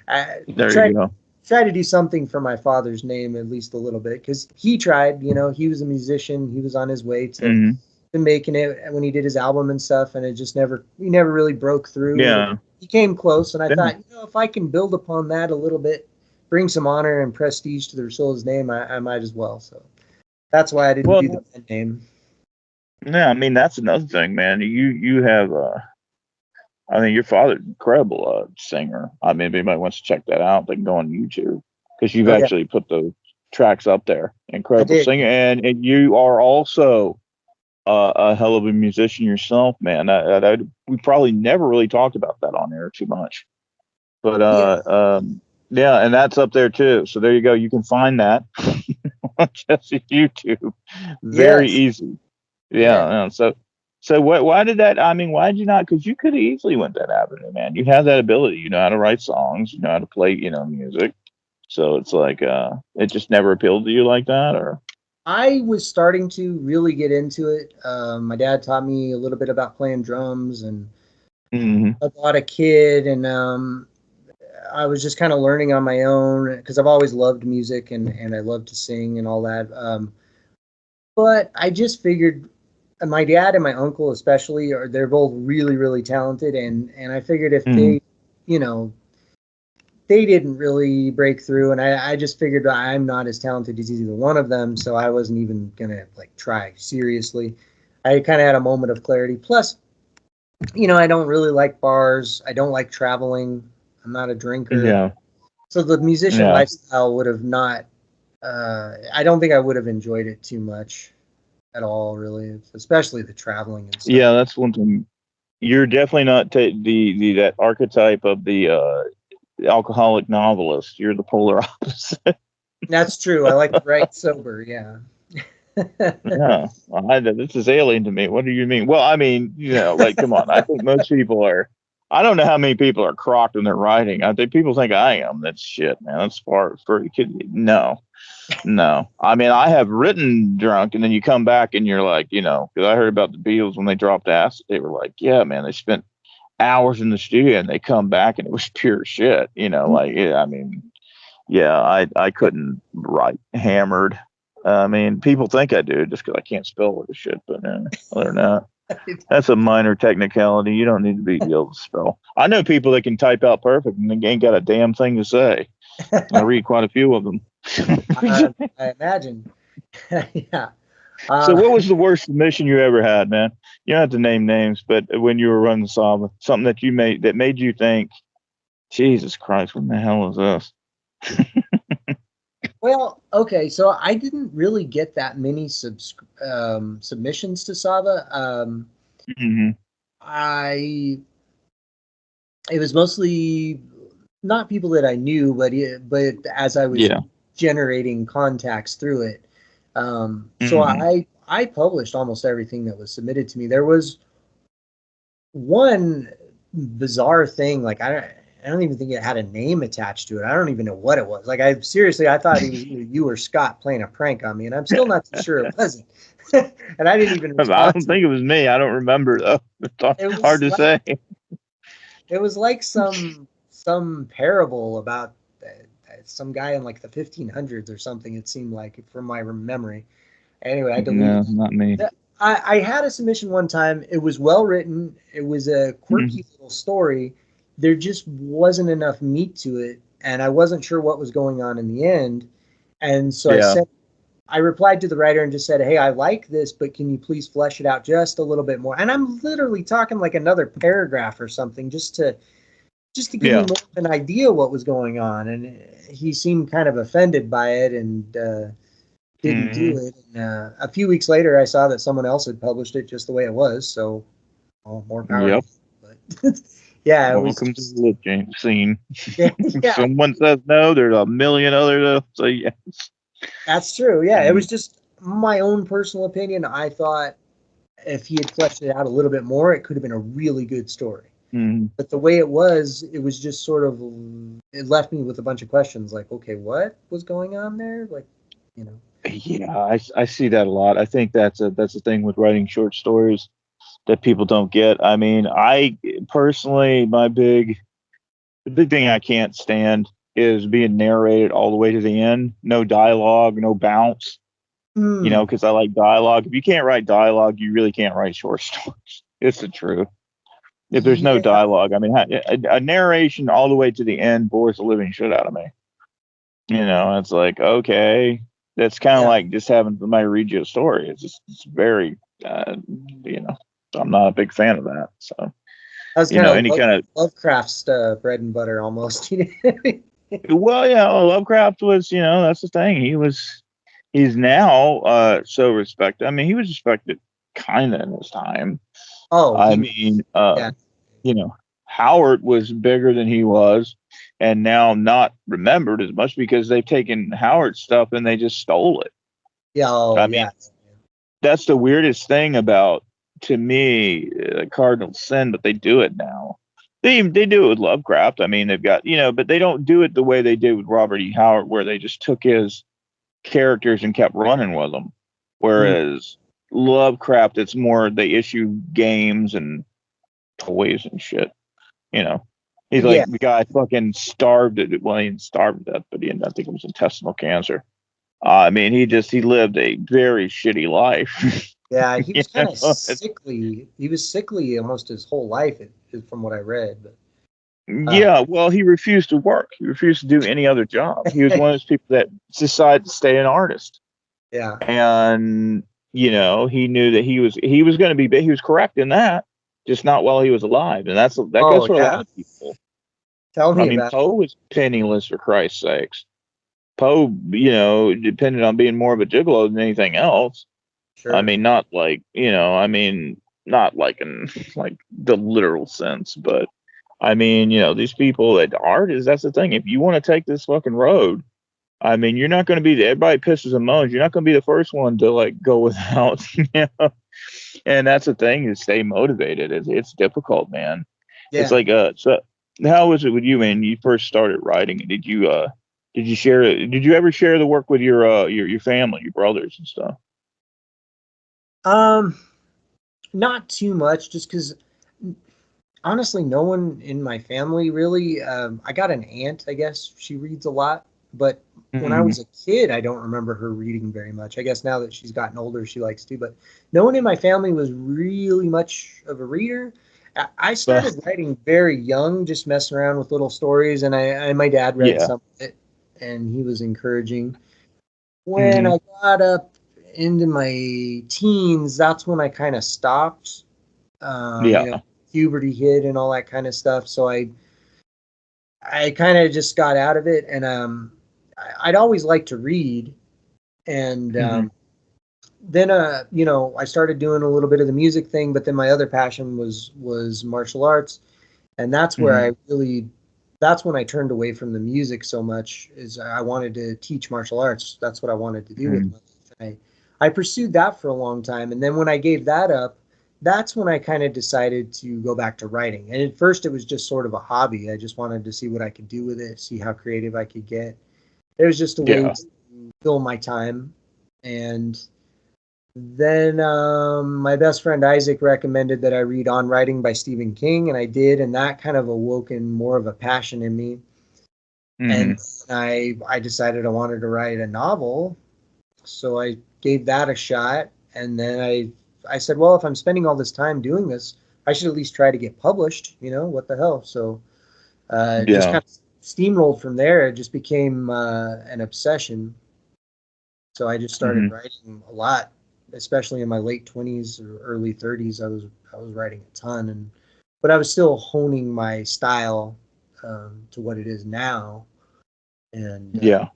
I There try you go. try to do something for my father's name at least a little bit because he tried. He was a musician. He was on his way Hmm. to making it when he did his album and stuff, and it just he never really broke through. And Yeah. he came close, and I Yeah. thought, if I can build upon that a little bit, bring some honor and prestige to the Rucilez name, I might as well. So that's why I didn't do the Well, pen name. yeah. I mean, that's another thing, man. You have I mean, your father's an incredible singer. I mean, if anybody wants to check that out, they can go on YouTube because you've Oh yeah, actually put the tracks up there. I Incredible did. singer, and you are also a hell of a musician yourself, man. We probably never really talked about that on air too much, but Yeah. yeah, and that's up there too. So there you go. You can find that on Jesse's YouTube very Yes. easy. Yeah. Yeah. So what? Why did that? I mean, why did you not? Because you could have easily went that avenue, man. You have that ability. You know how to write songs. You know how to play, music. So it's like, it just never appealed to you like that, or. I was starting to really get into it. My dad taught me a little bit about playing drums and Hmm. about a kid, and I was just kind of learning on my own because I've always loved music and I love to sing and all that. But I just figured my dad and my uncle especially they're both really really talented, and I figured if Hmm. you know they didn't really break through, and I just figured I'm not as talented as either one of them, so I wasn't even gonna like try seriously. I kind of had a moment of clarity. Plus, I don't really like bars. I don't like traveling. I'm not a drinker, Yeah. so the musician Yeah. lifestyle would have not. I don't think I would have enjoyed it too much at all, really, especially the traveling and stuff. Yeah. That's one thing. You're definitely not the that archetype of the alcoholic novelist. You're the polar opposite. That's true. I like to write sober. Yeah. Yeah, well, this is alien to me. What do you mean? Well, I mean, like, come on. I think most people are. I don't know how many people are crocked when they're writing. I think people think I am. That's shit, man. That's far for no, no. I mean, I have written drunk, and then you come back and you're like, because I heard about the Beatles when they dropped acid. They were like, yeah, man, they spent hours in the studio, and they come back and it was pure shit. Like, yeah, I mean, yeah, I couldn't write hammered. I mean, people think I do just because I can't spell with the shit, but other than that, that's a minor technicality. You don't need to be able to spell. I know people that can type out perfect and they ain't got a damn thing to say. I read quite a few of them. I imagine. Yeah. So, what was the worst submission you ever had, man? You don't have to name names, but when you were running S.A.V.A, something that you made you think, Jesus Christ, what the hell is this? Well, okay, so I didn't really get that many submissions to S.A.V.A. Mm-hmm. It was mostly not people that I knew, but as I was generating contacts through it. So I published almost everything that was submitted to me. There was one bizarre thing, like I don't even think it had a name attached to it. I don't even know what it was. Like I thought it was either you or Scott playing a prank on me, and I'm still not too sure it wasn't. And I didn't even respond. I don't think it was me. I don't remember though. It's hard to say. It was like some parable about some guy in like the 1500s or something. It seemed like, from my memory. Anyway, I deleted. No, not me. I had a submission one time. It was well written. It was a quirky little story. There just wasn't enough meat to it, and I wasn't sure what was going on in the end. And so I replied to the writer and just said, "Hey, I like this, but can you please flesh it out just a little bit more?" And I'm literally talking like another paragraph or something, just to give me more of an idea what was going on. And he seemed kind of offended by it and didn't do it. And a few weeks later, I saw that someone else had published it just the way it was. So, more power. Yep. But yeah, welcome to the lip game scene. Yeah. If someone says no, there's a million others that say yes. That's true. Yeah, it was just my own personal opinion. I thought if he had fleshed it out a little bit more, it could have been a really good story. But the way it was just sort of, it left me with a bunch of questions like, okay, what was going on there? Like, Yeah, I see that a lot. I think that's the thing with writing short stories that people don't get. I mean, I personally, the big thing I can't stand is being narrated all the way to the end. No dialogue, no bounce. Because I like dialogue. If you can't write dialogue, you really can't write short stories. It's the truth. If there's no dialogue, I mean, a narration all the way to the end bores the living shit out of me. It's like, okay, that's kind of like just having somebody read you a story. It's very, I'm not a big fan of that. So, that's kind of any kind of Lovecraft's bread and butter almost. Well, yeah, Lovecraft was, that's the thing. He's now so respected. I mean, he was respected kind of in his time. Oh, I mean, Howard was bigger than he was, and now not remembered as much because they've taken Howard's stuff and they just stole it. Yeah, I mean, that's the weirdest thing about, to me, Cardinal Sin, but they do it now. They do it with Lovecraft. I mean, they've got, but they don't do it the way they did with Robert E. Howard, where they just took his characters and kept running with them. Whereas Lovecraft, it's more they issue games and toys and shit. He's like the guy fucking starved it. Well, he didn't starve to death, but I think it was intestinal cancer. I mean, he lived a very shitty life. Yeah, he was kind of sickly. He was sickly almost his whole life, from what I read. But, yeah, well, he refused to work. He refused to do any other job. He was one of those people that decided to stay an artist. Yeah, and he knew that he was going to be. He was correct in that, just not while he was alive, and that goes for a lot of people. Tell me. I mean, Poe was penniless, for Christ's sakes. Poe, depended on being more of a gigolo than anything else. Sure. I mean, not like, not like in like the literal sense, but I mean, these people that artists, that's the thing. If you want to take this fucking road, I mean, you're not going to be everybody pisses and moans. You're not going to be the first one to like go without, and that's the thing is stay motivated. It's difficult, man. It's Yeah. like, so how was it with you, man? You first started writing. Did you share it? Did you ever share the work with your family, your brothers and stuff? Um, Not too much, just because honestly, no one in my family really. I got an aunt, I guess she reads a lot, but when I Mm-hmm. was a kid, I don't remember her reading very much. I guess now that she's gotten older, she likes to, but no one in my family was really much of a reader. I Well, started writing very young, just messing around with little stories, and my dad read yeah. some of it, and he was encouraging. When Mm-hmm. I got up into my teens, that's when I kind of stopped. Yeah. Puberty hit and all that kind of stuff. So I kind of just got out of it, and I'd always liked to read, and Mm-hmm. then I started doing a little bit of the music thing, but then my other passion was martial arts, and that's where Mm-hmm. that's when I turned away from the music so much. Is I wanted to teach martial arts. That's what I wanted to do with Mm-hmm. my life. I pursued that for a long time, and then when I gave that up, that's when I kind of decided to go back to writing. And at first, it was just sort of a hobby. I just wanted to see what I could do with it, see how creative I could get. It was just a way Yeah. to fill my time. And then my best friend Isaac recommended that I read On Writing by Stephen King, and I did, and that kind of awoken more of a passion in me. Mm-hmm. And I decided I wanted to write a novel, so I gave that a shot. And then I said, well, if I'm spending all this time doing this, I should at least try to get published. What the hell? So just Yeah. kind of steamrolled from there. It just became an obsession. So I just started Mm-hmm. writing a lot, especially in my late 20s or early 30s. I was writing a ton, but I was still honing my style to what it is now. And Yeah.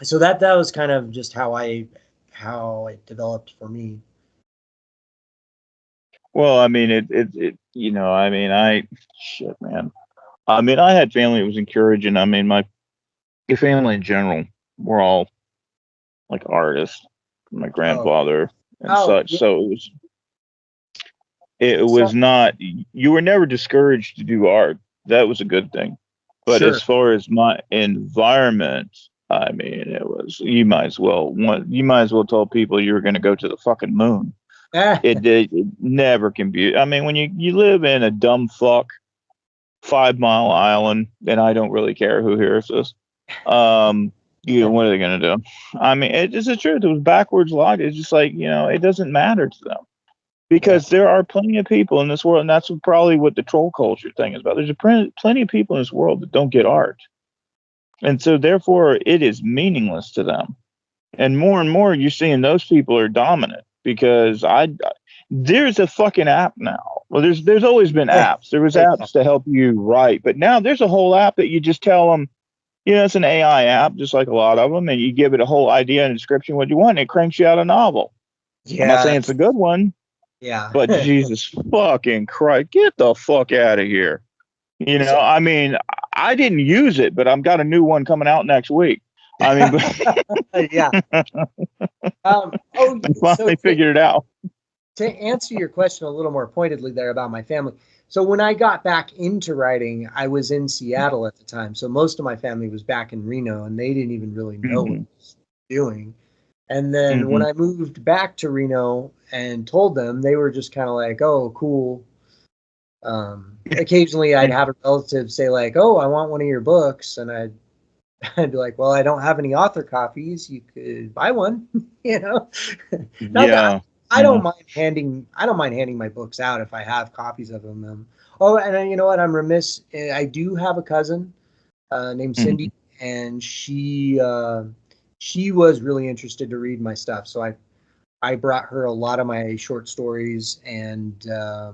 so that was kind of just how it developed for me. Well, I mean, I mean, shit, man. I mean, I had family that was encouraging. I mean, my family in general, we're all like artists, my Oh, grandfather and oh such. yeah. So it was So not, you were never discouraged to do art. That was a good thing. But as sure. far as my environment, I mean, you might as well tell people you were going to go to the fucking moon. Ah, It never can be. I mean, when you live in a dumb fuck 5 Mile Island, and I don't really care who hears this. What are they gonna do? I mean, it's the truth. It was backwards logic. It's just like it doesn't matter to them yeah. because there are plenty of people in this world, and that's probably what the troll culture thing is about. There's plenty of people in this world that don't get art, and so therefore it is meaningless to them. And more, you're seeing those people are dominant because there's a fucking app now. Well, there's always been apps. There was Yeah. apps to help you write, but now there's a whole app that you just tell them, it's an AI app, just like a lot of them, and you give it a whole idea and description what you want, and it cranks you out a novel. I'm not Yeah. saying it's a good one, Yeah. but Jesus fucking Christ, get the fuck out of here. So, I mean, I didn't use it, but I've got a new one coming out next week. I mean, yeah. I So finally figured it out. to answer your question a little more pointedly there about my family. So when I got back into writing, I was in Seattle at the time. So most of my family was back in Reno, and they didn't even really know what Hmm. I was doing. And then when Hmm. I moved back to Reno and told them, they were just kind of like, "Oh, cool." Occasionally, I'd have a relative say like, "Oh, I want one of your books," and I'd be like, "Well, I don't have any author copies. You could buy one." you know. Not that Yeah. I Yeah. don't mind handing my books out if I have copies of them. Oh, and you know what? I'm remiss. I do have a cousin named Cindy, Hmm. and she was really interested to read my stuff. So I brought her a lot of my short stories and a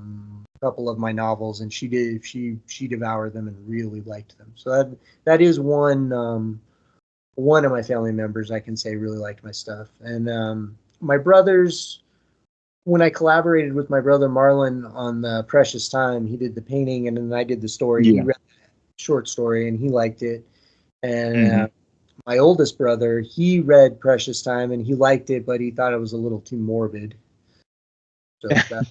couple of my novels, and she devoured them and really liked them. So that is one of my family members I can say really liked my stuff, and my brothers when I collaborated with my brother Marlon on the Precious Time, he did the painting and then I did the story. He Yeah. read the short story and he liked it. And Hmm. my oldest brother, he read Precious Time and he liked it, but he thought it was a little too morbid. So that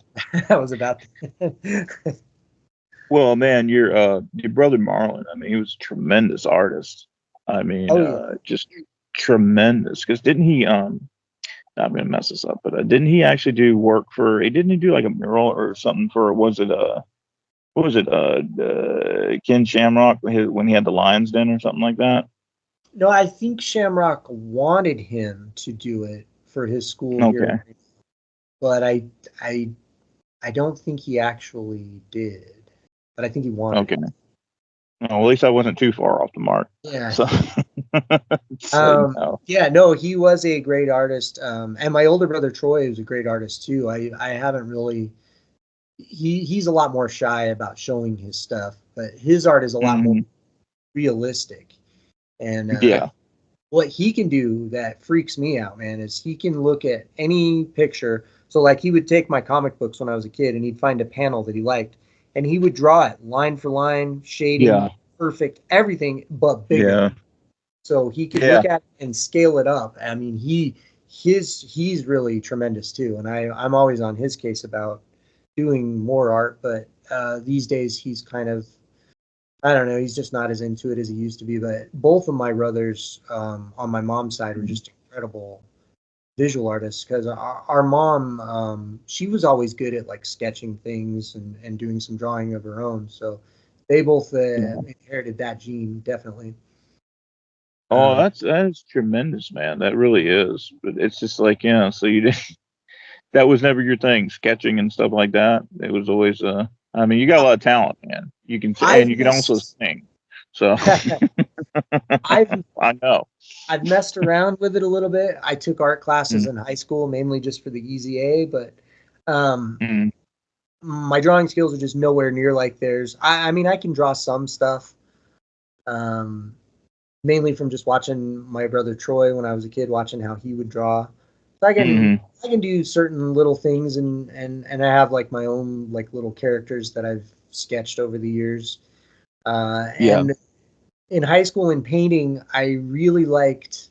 that was about it. Well, man, your brother Marlon. I mean, he was a tremendous artist. I mean, Oh yeah. just tremendous. Because didn't he? I'm gonna mess this up, but didn't he actually do work for? Didn't he do like a mural or something for? Was it what was it? Ken Shamrock when he had the Lions Den or something like that. No, I think Shamrock wanted him to do it for his school here, Okay. but I I don't think he actually did. But I think he wanted Okay. him. Well, at least I wasn't too far off the mark. Yeah. So, so you know. Yeah, no, he was a great artist. And my older brother Troy was a great artist too. I haven't really he's a lot more shy about showing his stuff, but his art is a lot more Hmm. realistic. And Yeah. what he can do that freaks me out, man, is he can look at any picture. So like he would take my comic books when I was a kid and he'd find a panel that he liked and he would draw it line for line, shading, Yeah. perfect, everything but bigger. Yeah. So he could Yeah. look at it and scale it up. I mean, he's really tremendous too, and I'm always on his case about doing more art. But these days he's kind of I don't know. He's just not as into it as he used to be. But both of my brothers on my mom's side were just incredible visual artists because our mom she was always good at like sketching things and doing some drawing of her own. So they both Yeah. inherited that gene definitely. Oh, Um, that's tremendous, man. That really is. But it's just like, yeah, so you did that was never your thing, sketching and stuff like that. It was always I mean, you got a lot of talent, man. You can and I've you can also messed sing. So I've I know. I've messed around with it a little bit. I took art classes Mm, in high school mainly just for the easy A, but um, mm, my drawing skills are just nowhere near like theirs. I mean, I can draw some stuff, um, mainly from just watching my brother Troy when I was a kid, watching how he would draw. So mm, I can do certain little things, and I have like my own like little characters that I've sketched over the years. yeah. And in high school in painting, I really liked.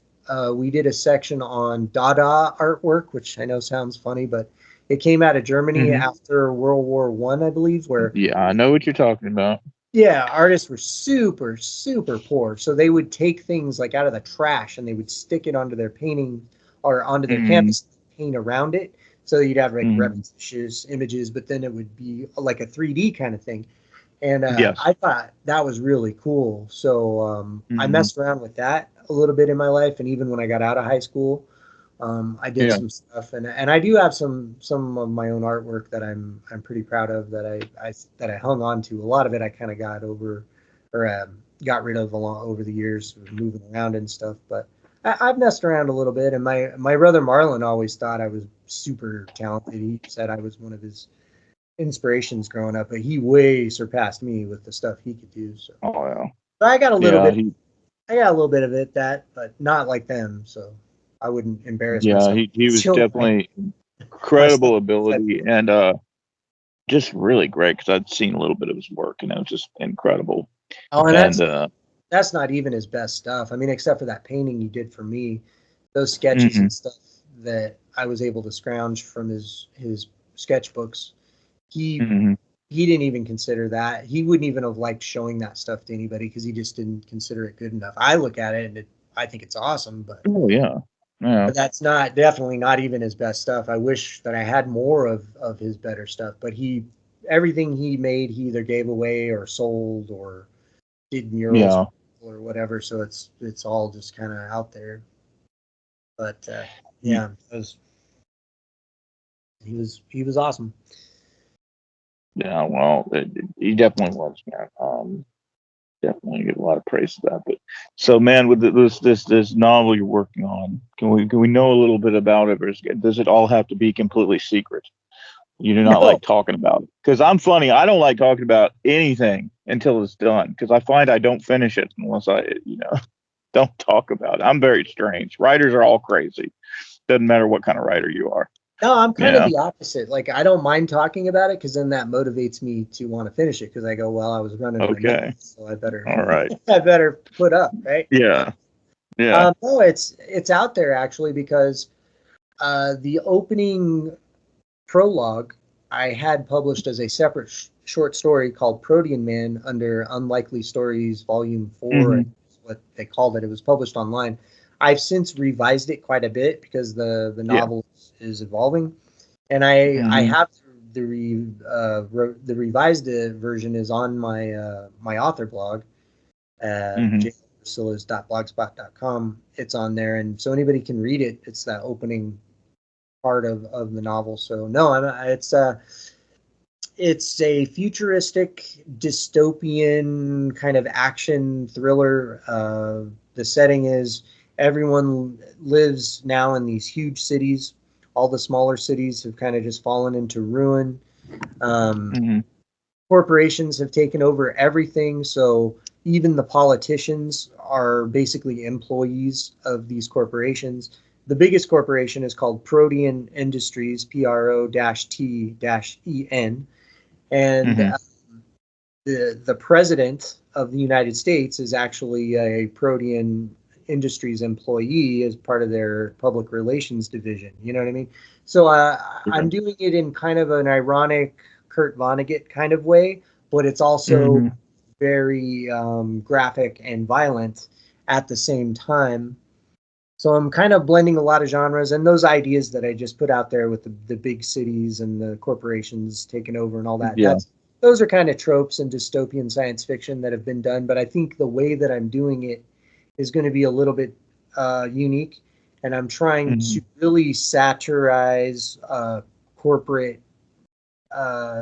We did a section on Dada artwork, which I know sounds funny, but it came out of Germany Hmm. after World War One, I believe, where Yeah, I know what you're talking about. yeah, artists were super poor. So they would take things like out of the trash and they would stick it onto their painting or onto their Mm, canvas, paint around it. So you'd have like mm, repetitious images, but then it would be like a 3D kind of thing. And yes. I thought that was really cool. So I Mm, messed around with that a little bit in my life, and even when I got out of high school, I did yeah. some stuff, and I do have some of my own artwork that I'm pretty proud of that that I hung on to. A lot of it I kind of got over or got rid of along over the years, moving around and stuff. But I've messed around a little bit, and my brother Marlon always thought I was super talented. He said I was one of his inspirations growing up, but he way surpassed me with the stuff he could do. So, Oh yeah. but Yeah, I got a little bit of it that, but not like them. So I wouldn't embarrass yeah, myself he was showing definitely my stuff. incredible ability and just really great because I'd seen a little bit of his work and it was just incredible. Oh, and And that's not even his best stuff. I mean, except for that painting he did for me, those sketches mhm, and stuff that I was able to scrounge from his sketchbooks. He mhm. he didn't even consider that. He wouldn't even have liked showing that stuff to anybody because he just didn't consider it good enough. I look at it and I think it's awesome, Oh yeah. Yeah. but that's not definitely not even his best stuff. I wish that I had more of his better stuff, but he everything he made he either gave away or sold or did murals Yeah. or whatever. So it's all just kind of out there. But Ye- yeah, he was awesome. Yeah, well, he definitely was, man. Definitely get a lot of praise for that. But so, man, with this novel you're working on, can we know a little bit about it, or does it all have to be completely secret? You do not No, like talking about it because I'm funny. I don't like talking about anything until it's done because I find I don't finish it unless don't talk about it. I'm very strange. Writers are all crazy. Doesn't matter what kind of writer you are. No, I'm kind of Yeah. the opposite. Like, I don't mind talking about it because then that motivates me to want to finish it. Because I go, well, I was running my mouth, Okay. so I better, All right. I better put up, right? Yeah. Yeah. No, it's out there actually because the opening prologue I had published as a separate short story called Protean Man under Unlikely Stories Volume 4, Hmm. is what they called it. It was published online. I've since revised it quite a bit because the Yeah. novel is evolving, and I Hmm. have the revised version is on my author blog at Hmm. jrucilez.blogspot.com. It's on there, and so anybody can read it. It's that opening part of the novel. So no, it's a futuristic dystopian kind of action thriller. The setting is everyone lives now in these huge cities. All the smaller cities have kind of just fallen into ruin. Um, Hmm. Corporations have taken over everything, so even the politicians are basically employees of these corporations. The biggest corporation is called Protean Industries, PRO-T-EN, and Hmm. the president of the United States is actually a Protean Industries employee as part of their public relations division. You know what I mean? So Yeah. I'm doing it in kind of an ironic Kurt Vonnegut kind of way, but it's also Hmm. very graphic and violent at the same time. So I'm kind of blending a lot of genres and those ideas that I just put out there with the big cities and the corporations taking over and all that. Yeah. That's those are kind of tropes and dystopian science fiction that have been done, but I think the way that I'm doing it is going to be a little bit unique, and I'm trying Hmm. to really satirize corporate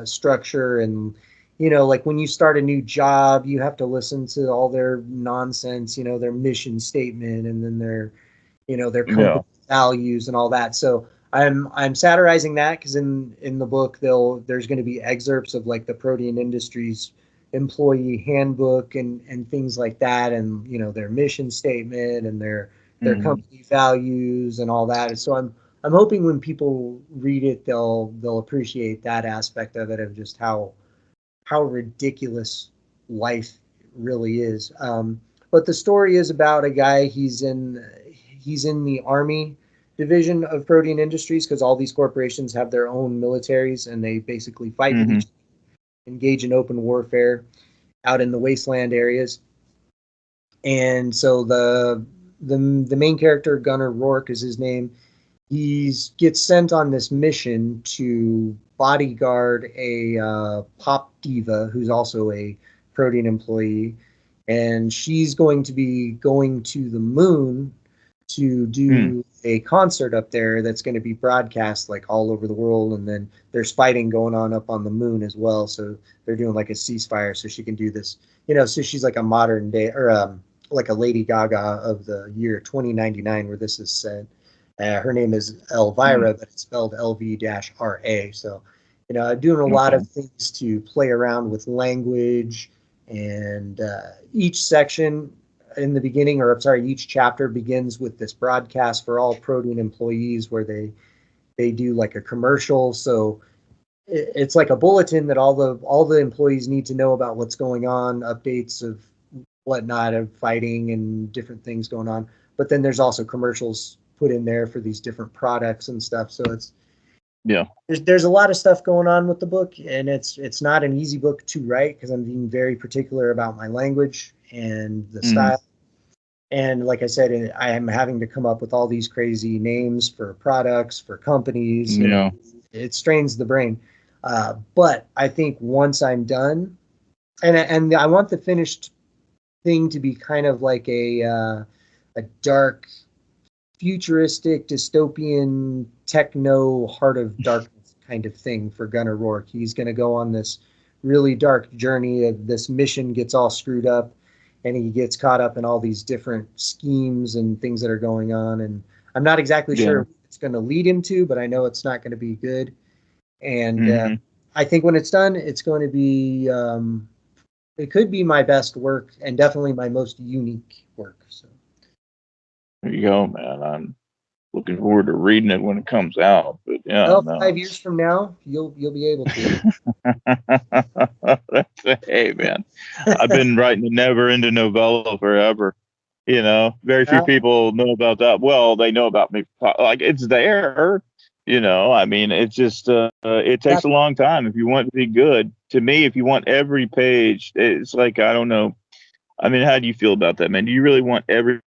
structure and like when you start a new job you have to listen to all their nonsense, their mission statement and then their Yeah. company values and all that. So I'm satirizing that because in the book there's going to be excerpts of like the Protean Industries employee handbook and things like that, and their mission statement and their Hmm. company values and all that. And so I'm hoping when people read it they'll appreciate that aspect of it, of just how ridiculous life really is. But the story is about a guy. He's in the army division of Protean Industries because all these corporations have their own militaries and they basically fight with Hmm. each, engage in open warfare out in the wasteland areas. And so the main character, Gunnar Rourke is his name. He gets sent on this mission to bodyguard a pop diva who's also a Protean employee, and she's going to be going to the moon to Hmm. do a concert up there that's going to be broadcast like all over the world. And then there's fighting going on up on the moon as well, so they're doing like a ceasefire so she can do this. So she's like a modern day, or like a Lady Gaga of the year 2099 where this is said. Her name is Hmm. Elvira, but it's spelled LV-RA. So, I'm doing a lot Okay. of things to play around with language, and each section in the beginning, or I'm sorry, each chapter begins with this broadcast for all Protean employees where they do like a commercial. So it's like a bulletin that all the employees need to know about what's going on, updates of whatnot of fighting and different things going on. But then there's also commercials put in there for these different products and stuff. So Yeah. there's a lot of stuff going on with the book, and it's not an easy book to write because I'm being very particular about my language and the Hmm. style. And like I said, I am having to come up with all these crazy names for products, for companies. Yeah. It strains the brain. But I think once I'm done, and I want the finished thing to be kind of like a dark, futuristic, dystopian, techno, heart of darkness kind of thing for Gunnar Rourke. He's going to go on this really dark journey of this mission gets all screwed up, and he gets caught up in all these different schemes and things that are going on. And I'm not exactly sure Yeah. what it's going to lead him to, but I know it's not going to be good. And Hmm. I think when it's done, it's going to be it could be my best work and definitely my most unique work. So There you go, man. looking forward to reading it when it comes out. But yeah, Well, no. 5 years from now, you'll be able to. Hey man, I've been writing a never-ending novella forever. Very few Uh, people know about that. Well, they know about me, like it's there. I mean, it's just it takes that a long time if you want to be good. To me, if you want every page, it's like I don't know. I mean, how do you feel about that, man? Do you really want every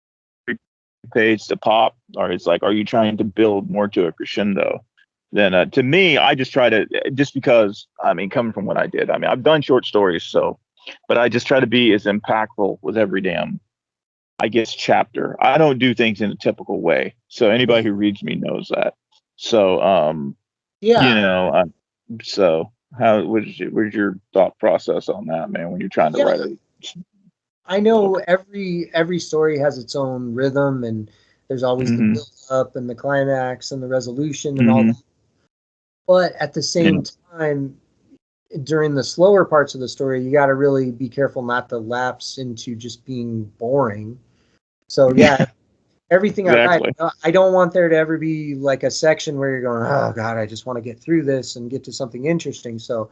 page to pop, or it's like, are you trying to build more to a crescendo? Then to me, I just try to just because I mean, coming from what I did, I mean, I've done short stories, so, but I just try to be as impactful with every damn, I guess, chapter. I don't do things in a typical way, so anybody who reads me knows that. So, you yeah, know, uh, so how what's your thought process on that, man? When you're trying to write yeah. a I know book? every story has its own rhythm, and there's always the Hmm. build up and the climax and the resolution and all Hmm. that. But at the Yeah. same time, during the slower parts of the story, you got to really be careful not to lapse into just being boring. So yeah, everything I write, Exactly. I don't want there to ever be like a section where you're going, oh God, I just want to get through this and get to something interesting. So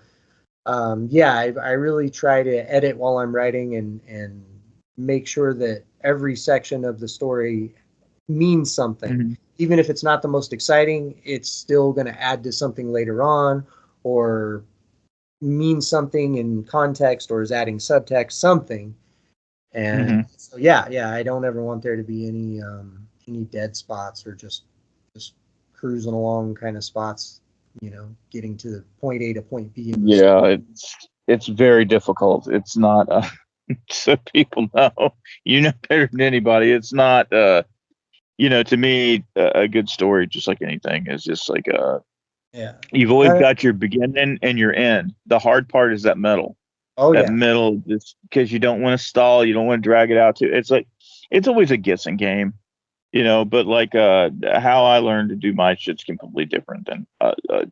yeah, I really try to edit while I'm writing and make sure that every section of the story means something. Hmm. Even if it's not the most exciting, it's still going to add to something later on, or means something in context, or is adding subtext, something. And Hmm. so yeah, I don't ever want there to be any dead spots, or just cruising along kind of spots, getting to the point A to point B in the story. Yeah, it's very difficult. It's not so people know, better than anybody. It's not to me a good story, just like anything, is just like Yeah. you've always Uh, got your beginning and your end. The hard part is that middle. oh That yeah. middle, just because you don't want to stall, you don't want to drag it out too. It's like it's always a guessing game. But like how I learned to do my shit's completely different than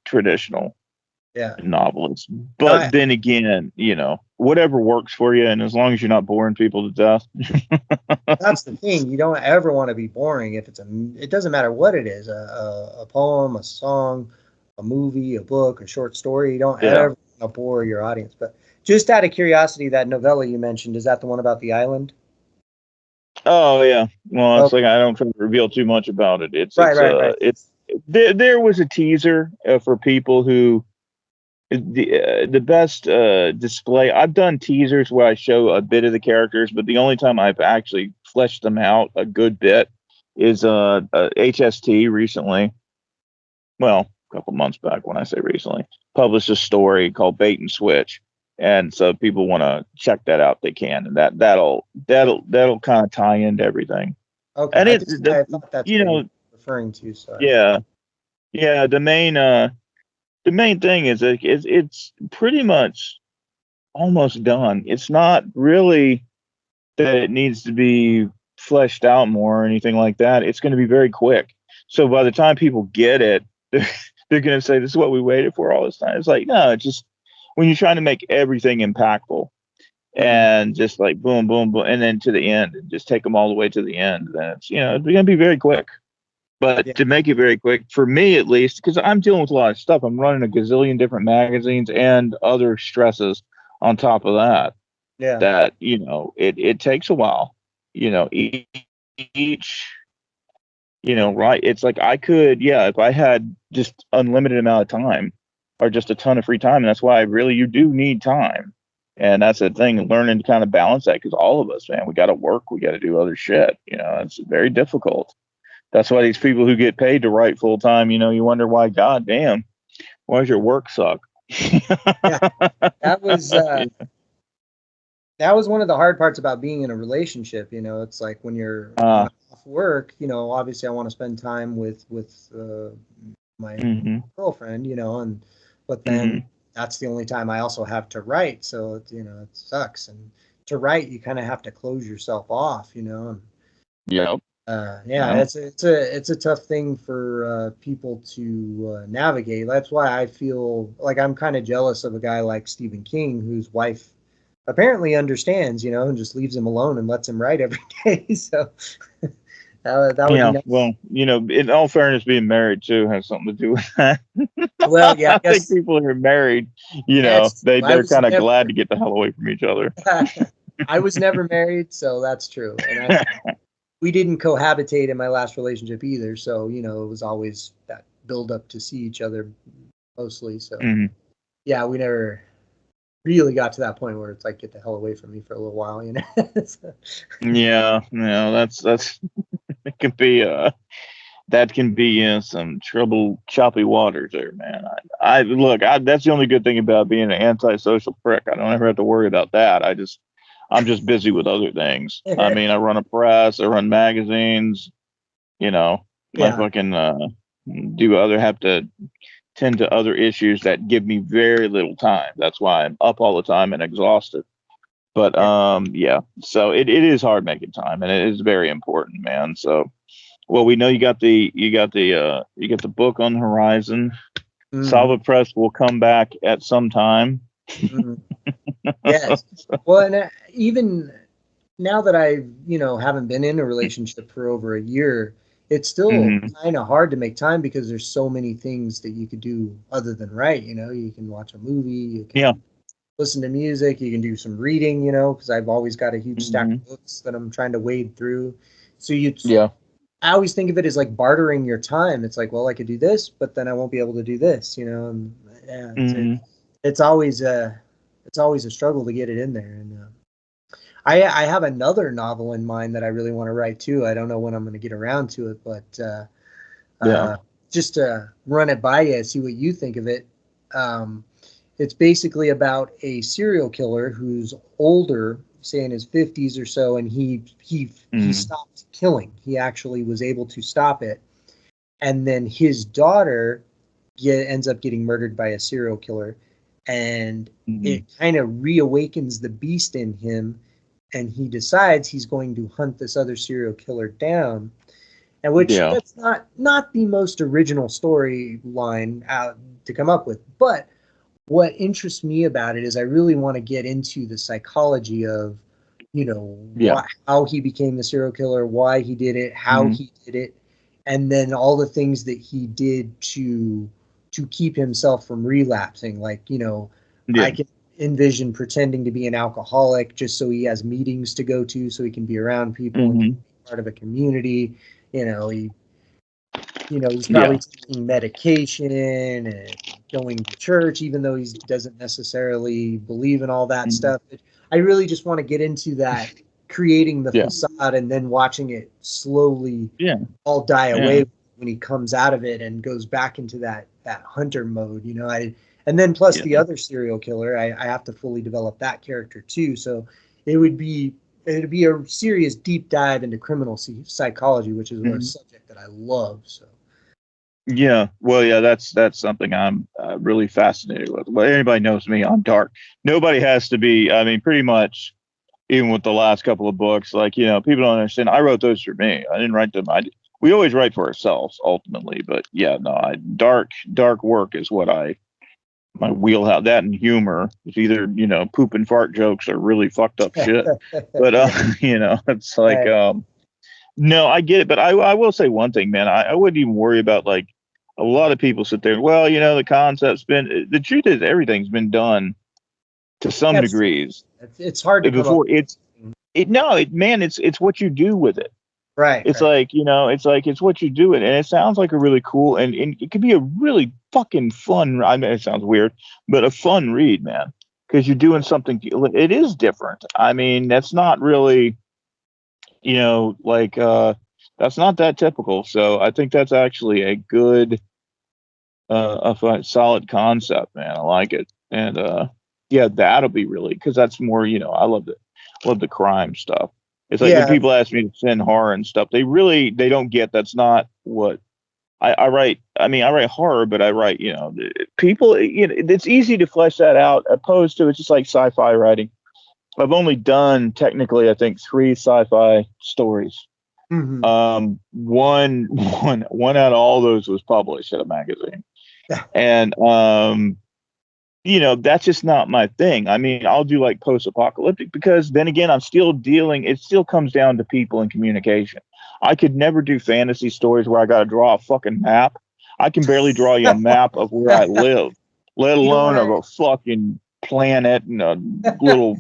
traditional Yeah. novelist. No, But then again, whatever works for you, and as long as you're not boring people to death. that's the thing. You don't ever want to be boring. If it doesn't matter what it is, a poem, a song, a movie, a book, a short story. You don't Yeah. ever want to bore your audience. But just out of curiosity, that novella you mentioned, is that the one about the island? Oh yeah. Well, it's like Okay. I don't try to reveal too much about it. It's Right, it's right, right. it there was a teaser for people who the best display. I've done teasers where I show a bit of the characters, but the only time I've actually fleshed them out a good bit is HST recently. Well, a couple months back, when I say recently, published a story called Bait and Switch. And so people want to check that out, they can, and that'll kind of tie into everything. Okay. And I it think I thought that's what you're you know referring to. Sorry. yeah, yeah, the main thing is that it's pretty much almost done. It's not really that it needs to be fleshed out more or anything like that. It's going to be very quick. So by the time people get it, they're going to say, "This is what we waited for all this time." It's like, no, it's just when you're trying to make everything impactful Mhm. and just like boom, boom, boom, and then to the end, and just take them all the way to the end. Then it's going to be very quick. But Yeah. to make it very quick, for me at least, because I'm dealing with a lot of stuff, I'm running a gazillion different magazines and other stresses on top of that. Yeah. That it takes a while. Each right. It's like I could, yeah, if I had just unlimited amount of time or just a ton of free time, and that's why you do need time. And that's the thing, learning to kind of balance that because all of us, man, we got to work, we got to do other shit. It's very difficult. That's why these people who get paid to write full time, you wonder why, God damn, why does your work suck? Yeah. That was uh that was one of the hard parts about being in a relationship. It's like when uh, I'm off work, obviously I want to spend time with my hmm. girlfriend, and but then Hmm. that's the only time I also have to write. So it sucks. And to write, you kind of have to close yourself off, and Yep. yeah, Yep. it's a tough thing for people to navigate. That's why I feel like I'm kind of jealous of a guy like Stephen King, whose wife apparently understands, and just leaves him alone and lets him write every day. So That would be Yeah, nice. well, in all fairness, being married too has something to do with that. Well, yeah, I I think guess people who are married, that's true. I they're was kind of never glad to get the hell away from each other. I was never married, so that's true. And we didn't cohabitate in my last relationship either, so it was always that build up to see each other mostly. So Hmm. yeah, we never really got to that point where it's like get the hell away from me for a little while. So, Yeah, that's it can be that can be some trouble, choppy waters there, man. I look, that's the only good thing about being an antisocial prick. I don't ever have to worry about that. I'm just busy with other things. I mean, I run a press, I run magazines, you know, I yeah, fucking do other have to tend to other issues that give me very little time. That's why I'm up all the time and exhausted. But yeah. yeah, so it is hard making time, and it is very important, man. So well, we know you got the book on the horizon. Hmm. S.A.V.A Press will come back at some time. Hmm. Yes. Well, and even now that I, haven't been in a relationship for over a year, it's still Hmm. kind of hard to make time because there's so many things that you could do other than write. You can watch a movie, you Yeah. can listen to music, you can do some reading, because I've always got a huge stack Hmm. of books that I'm trying to wade through. So Yeah. I always think of it as like bartering your time. It's like, well, I could do this, but then I won't be able to do this, and yeah, Hmm. it's always a struggle to get it in there. And I have another novel in mind that I really want to write too. I don't know when I'm going to get around to it, but Yeah. just to run it by you, see what you think of it. Um, it's basically about a serial killer who's older, say in his 50s or so, and he Hmm. stopped killing. He actually was able to stop it, and then his daughter ends up getting murdered by a serial killer, and Hmm. it kind of reawakens the beast in him, and he decides he's going to hunt this other serial killer down. And which Yeah. that's not the most original storyline out to come up with, but what interests me about it is I really want to get into the psychology of, Yeah. how he became the serial killer, why he did it, how Hmm. he did it, and then all the things that he did to keep himself from relapsing. Like, Yeah. I can envision pretending to be an alcoholic just so he has meetings to go to, so he can be around people and Hmm. be part of a community. He he's Yeah. probably taking medication and going to church, even though he doesn't necessarily believe in all that Hmm. stuff. But I really just want to get into that, creating the Yeah. facade and then watching it slowly Yeah. all die Yeah. away when he comes out of it and goes back into that hunter mode. And then plus the Yeah. other serial killer, I have to fully develop that character too. So it would be it'd be a serious deep dive into criminal psychology, which is a Hmm. subject that I love. So. Yeah. Well, yeah, that's something I'm really fascinated with. Well, anybody knows me, I'm dark. Nobody has to be. I mean, pretty much even with the last couple of books, like, people don't understand. I wrote those for me. I didn't write them. We always write for ourselves ultimately, but yeah, no, dark work is what my wheelhouse. That and humor is either, poop and fart jokes or really fucked up shit. But, Yeah. it's like, Right. no, I get it. But I will say one thing, man, I wouldn't even worry about like a lot of people sit there. Well, the concept's the truth is everything's been done to some That's true. degrees It's hard to come up before. with. Man, it's what you do with it. Right, It's right. like, it's what you do it. And it sounds like a really cool, and it could be a really fucking fun, I mean, it sounds weird, but a fun read, man. Because you're doing something, it is different. I mean, that's not really, like, that's not that typical. So I think that's actually a good, solid concept, man. I like it. And, yeah, that'll be really, because that's more, love the crime stuff. It's like when Yeah, people ask me to send horror and stuff, they don't get that's not what I write. I mean, I write horror, but I write, people, it's easy to flesh that out opposed to it's just like sci-fi writing. I've only done technically, I think, three sci-fi stories. hmm. One out of all those was published at a magazine. And, that's just not my thing. I mean, I'll do like post apocalyptic because then again, I'm still dealing, it still comes down to people and communication. I could never do fantasy stories where I got to draw a fucking map. I can barely draw you a map of where I live, let You don't alone of want a fucking planet and a little,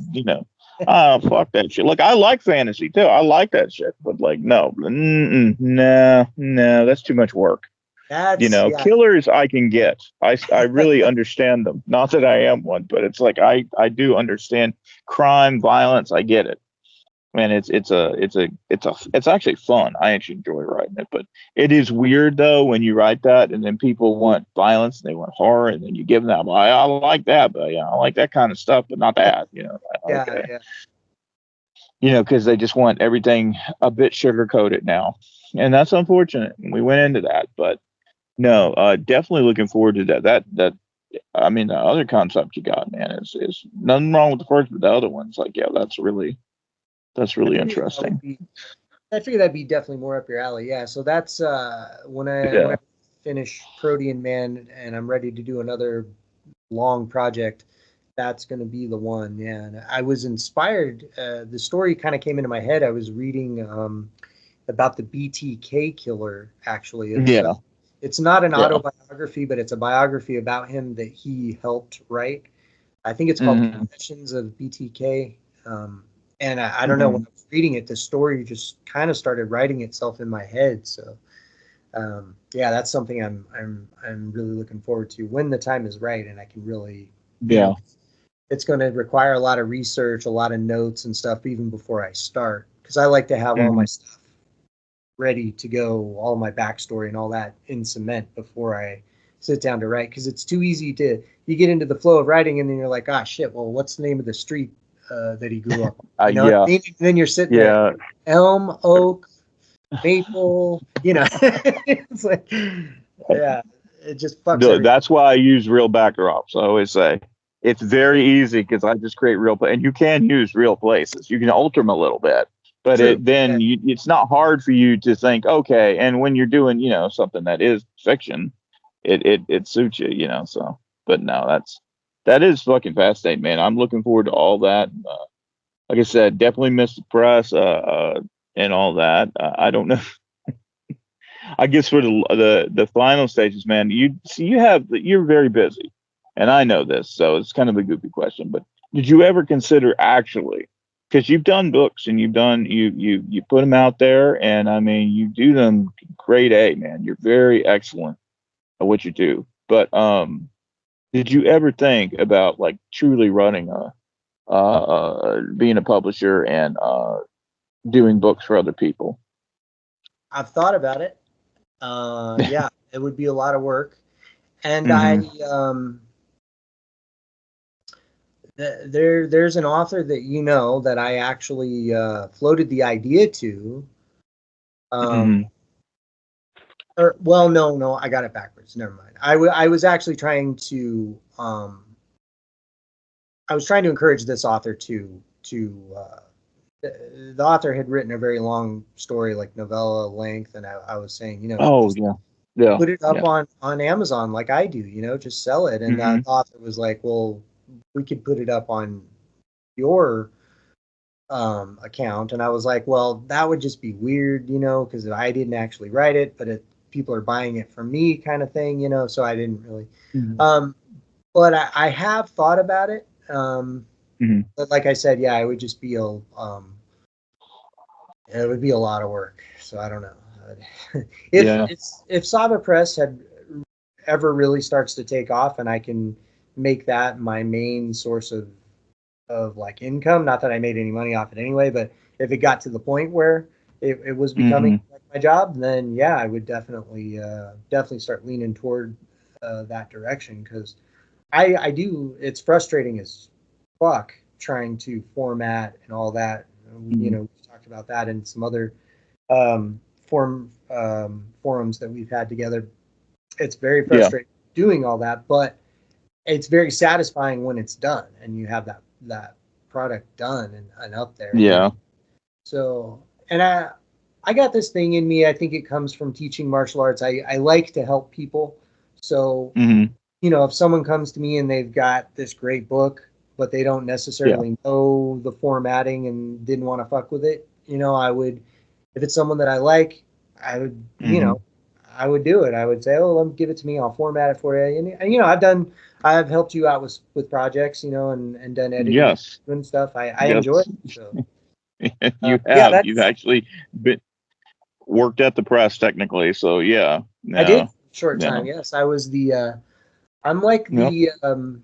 fuck that shit. Look, I like fantasy too. I like that shit, but like, no, no, that's too much work. that's yeah. Killers I can get. I really understand them. Not that I am one, but it's like I do understand crime, violence. I get it, and it's actually fun. I actually enjoy writing it, but it is weird though when you write that and then people want violence and they want horror and then you give them that. I like that, but I like that kind of stuff, but not that. Yeah, Okay, yeah. because they just want everything a bit sugar coated now, and that's unfortunate. We went into that, but no, definitely looking forward to that. I mean, the other concept you got, man, is nothing wrong with the first, but the other one's like, yeah, that's I really figured that would interesting. be. I figured that'd be definitely more up your alley. Yeah. So that's when I Yeah. finish Protean Man and I'm ready to do another long project. That's going to be the one. Yeah. And I was inspired. The story kind of came into my head. I was reading about the BTK killer. Actually, Yeah. it's not an Yeah. autobiography, but it's a biography about him that he helped write. I think it's called Hmm. Confessions of BTK. Um, and I don't know, when Hmm. I was reading it, the story just kind of started writing itself in my head. So yeah, that's something I'm really looking forward to when the time is right and I can really, Yeah. it's going to require a lot of research, a lot of notes and stuff even before I start, because I like to have all my Hmm. stuff ready to go, all my backstory and all that in cement before I sit down to write. Because it's too easy to, you get into the flow of writing and then you're like, ah, shit, well, what's the name of the street that he grew up on? You know what Yeah. I mean? And then you're sitting there, Yeah. Elm, Oak, Maple, it's like, yeah, it just fucks everything. That's why I use real backdrops. I always say it's very easy because I just create and you can use real places. You can alter them a little bit, but True. Yeah. it's not hard for you to think, okay. And when you're doing, something that is fiction, it suits you, So, but no, that is fucking fascinating, man. I'm looking forward to all that. Like I said, definitely miss the press, and all that. I don't know. I guess for the final stages, man, you're very busy, and I know this, so it's kind of a goofy question. But did you ever consider actually, because you've done books and you put them out there, and I mean you do them grade A, man. You're very excellent at what you do. But did you ever think about like truly running being a publisher and doing books for other people? I've thought about it. Yeah, it would be a lot of work. And Hmm. um, there's an author that that I actually floated the idea to. Um, Hmm. or well, no, I got it backwards. Never mind. I was actually trying to I was trying to encourage this author the author had written a very long story, like novella length, and I was saying, Oh just yeah, yeah, put it up yeah. on Amazon like I do, just sell it. And the Hmm. author was like, well, we could put it up on your account. And I was like, well, that would just be weird, because I didn't actually write it, but people are buying it from me, kind of thing, so I didn't really. Hmm. Um, but I have thought about it. Hmm. But like I said, yeah, it would be a lot of work. So I don't know. if Yeah, it's if S.A.V.A Press had ever really starts to take off and I can make that my main source of like income, not that I made any money off it anyway, but if it got to the point where it was becoming hmm, like my job, then yeah, I would definitely start leaning toward that direction, because I do, it's frustrating as fuck trying to format and all that. hmm. We talked about that in some other forums that we've had together. It's very Yeah, frustrating doing all that, but it's very satisfying when it's done and you have that product done and up there. yeah. So, and I got this thing in me. I think it comes from teaching martial arts. I like to help people. So, Hmm. if someone comes to me and they've got this great book, but they don't Yeah, necessarily know the formatting and didn't want to fuck with it, I would if it's someone that I like, I would, I would do it. I would say, oh, let me give it to me. I'll format it for you. And I've helped you out with projects, and done editing Yes. and stuff. I Yes. enjoy it. So You've actually been worked at the press technically. So yeah. I did No. short time. Yes, I was the. I'm like Yep. the.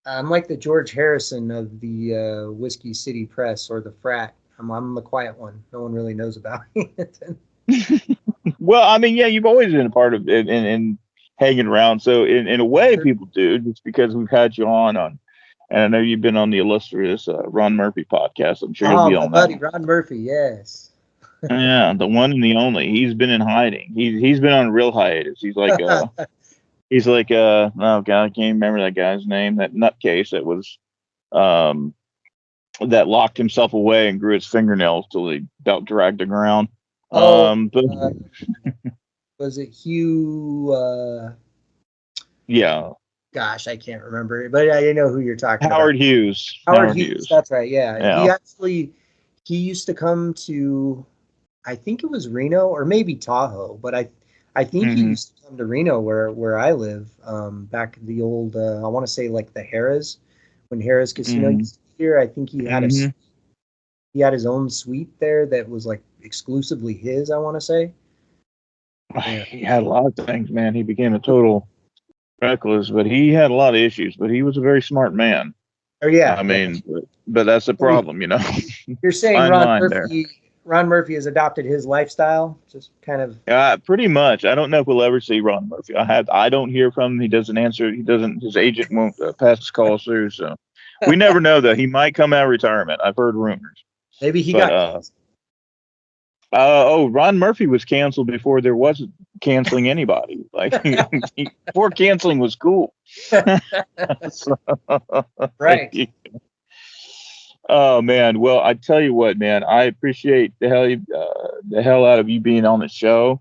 I'm like the George Harrison of the Whiskey City Press or the frat. I'm the quiet one. No one really knows about me. Well, I mean, yeah, you've always been a part of it and hanging around. So in a way, Sure. people do just because we've had you on, and I know you've been on the illustrious Ron Murphy podcast. I'm sure you'll Oh, be my on that buddy one. Ron Murphy. Yes. Yeah, the one and the only. He's been in hiding. He's been on a real hiatus. He's like oh god, I can't remember that guy's name. That nutcase that was um that locked himself away and grew his fingernails till he about dragged the ground. Oh, But uh, was it Hugh? yeah, Gosh, I can't remember, but I know who you're talking about. Howard Hughes. Howard Howard Hughes. Hughes. That's right. Yeah, Yeah. he used to come to, I think it was Reno or maybe Tahoe, but I think he Hmm. used to come to Reno where I live. Back the old I want to say like the Harrah's, when Harrah's Casino Hmm. used to be here. I think Hmm. he had his own suite there that was like exclusively his. I want to say. Yeah. He had a lot of things, man. He became a total reckless, but he had a lot of issues. But he was a very smart man. Oh yeah, I yeah. mean, but that's the So problem, you know. you're saying Fine line there. Ron Murphy has adopted his lifestyle, just kind of. Pretty much. I don't know if we'll ever see Ron Murphy. I don't hear from him. He doesn't answer. He doesn't. His agent won't pass his calls through. So we never know though. He might come out of retirement. I've heard rumors. Maybe he But got canceled. oh, Ron Murphy was canceled before there was canceling anybody. Like before canceling was cool. So, Right. oh man. Well, I tell you what, man. I appreciate the hell out of you being on the show.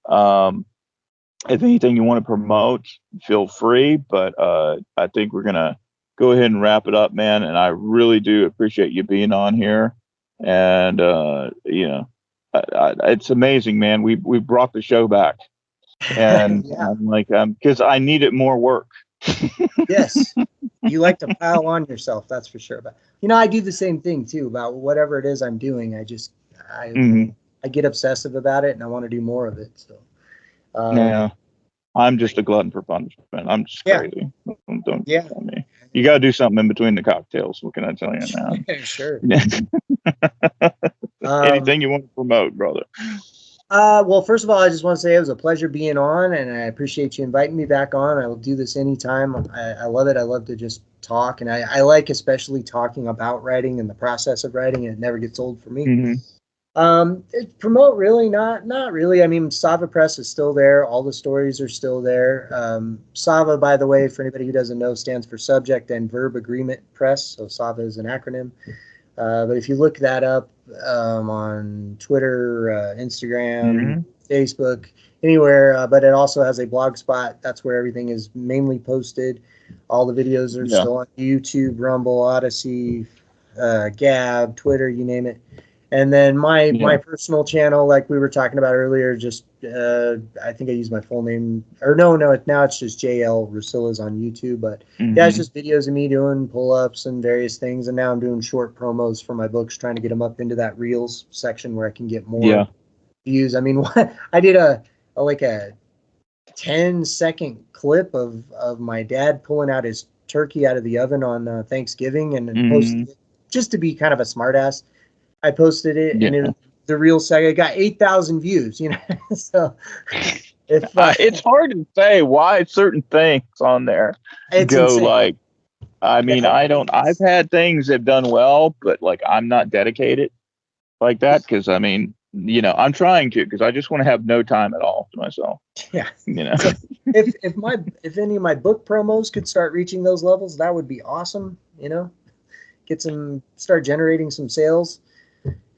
Um, if anything you want to promote, feel free. But I think we're gonna go ahead and wrap it up, man. And I really do appreciate you being on here. And it's amazing, man. We brought the show back, and Yeah. I'm like, because I needed more work. Yes. You like to pile on yourself, that's for sure. But I do the same thing too about whatever it is I'm doing. I Hmm. I get obsessive about it and I want to do more of it. So Yeah, I'm just a glutton for punishment. I'm just yeah, crazy. Don't yeah. tell me. You got to do something in between the cocktails. What can I tell you, Sure. man? Um, Anything you want to promote, brother? well, first of all, I just want to say it was a pleasure being on, and I appreciate you inviting me back on. I will do this anytime. I love it. I love to just talk, and I like especially talking about writing and the process of writing, and it never gets old for me. Hmm. Promote really not really. I mean, S.A.V.A Press is still there. All the stories are still there. S.A.V.A, by the way, for anybody who doesn't know, stands for Subject and Verb Agreement Press. So S.A.V.A is an acronym. But if you look that up on Twitter, Instagram, Hmm. Facebook, anywhere, but it also has a blog spot. That's where everything is mainly posted. All the videos are Yeah. still on YouTube, Rumble, Odyssey, Gab, Twitter, you name it. And then my Yeah. personal channel, like we were talking about earlier, just I think I use my full name, or no, now it's just JL Rucilez on YouTube. But yeah, it's Hmm. just videos of me doing pull-ups and various things. And now I'm doing short promos for my books, trying to get them up into that Reels section where I can get more Yeah. views. I mean, I did like a 10-second clip of my dad pulling out his turkey out of the oven on Thanksgiving, and then Hmm. posted it just to be kind of a smartass. I posted it, and Yeah. the real saga got 8,000 views. So if It's hard to say why certain things on there it's go insane. like. I mean, Yeah, I don't. I've had things that have done well, but like I'm not dedicated like that because I mean, I'm trying to because I just want to have no time at all to myself. yeah. You know. So if any of my book promos could start reaching those levels, that would be awesome. Start generating some sales.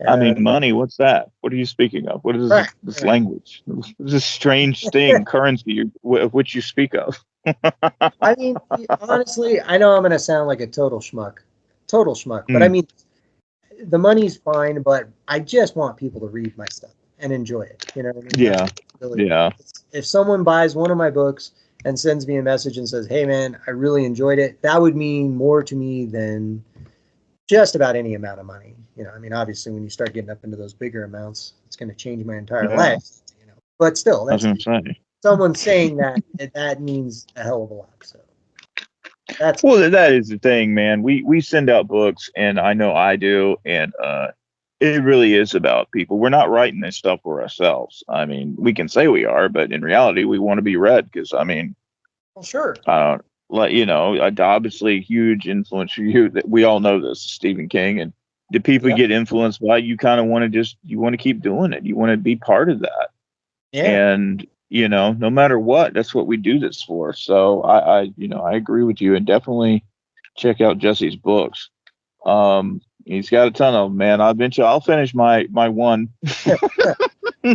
I Uh, mean, money. What's that? What are you speaking of? What is right, this right. language? This strange thing, currency, of which you speak of. I mean, honestly, I know I'm going to sound like a total schmuck, but I Mm, mean, the money's fine, but I just want people to read my stuff and enjoy it. You know what I mean? Yeah. Really, Yeah. if someone buys one of my books and sends me a message and says, "Hey, man, I really enjoyed it," that would mean more to me than just about any amount of money. You know, I mean, obviously, when you start getting up into those bigger amounts, it's going to change my entire life. You know, but still, I was that's going to say. someone saying that means a hell of a lot. So that's Well, that is the thing, man. We send out books, and I know I do, and it really is about people. We're not writing this stuff for ourselves. I mean, we can say we are, but in reality, we want to be read because, I mean, well, sure. Like, you know, obviously a huge influence for you. That we all know this, Stephen King, and the people you get influenced by, you kind of want to you want to keep doing it. You want to be part of that, and you know, no matter what, that's what we do this for. So you know, I agree with you, and definitely check out Jesse's books. He's got a ton of them, man. I'll finish my one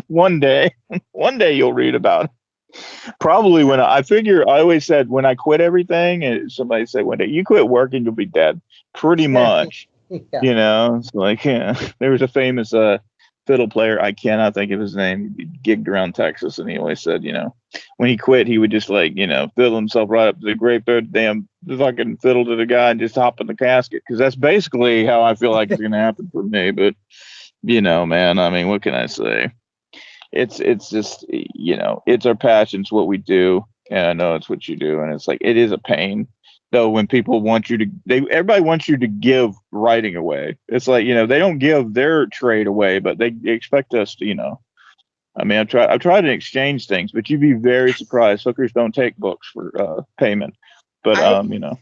one day. One day you'll read about it. Probably when I figure, I always said when I quit everything, and somebody said one day, you quit working, you'll be dead. Pretty much. You know, it's like, yeah, there was a famous fiddle player. I cannot think of his name. He gigged around Texas, and he always said, you know, when he quit, he would just, like, you know, fiddle himself right up to the great big damn fucking fiddle to the guy and just hop in the casket. Because that's basically how I feel like it's going to happen for me. But, you know, man, I mean, what can I say? It's just, you know, it's our passion. It's what we do. And I know it's what you do. And it's like, it is a pain. Though when people want you to, everybody wants you to give writing away. It's like, you know, they don't give their trade away, but they expect us to, you know. I mean, I've tried to exchange things, but you'd be very surprised. Hookers don't take books for payment. But you know,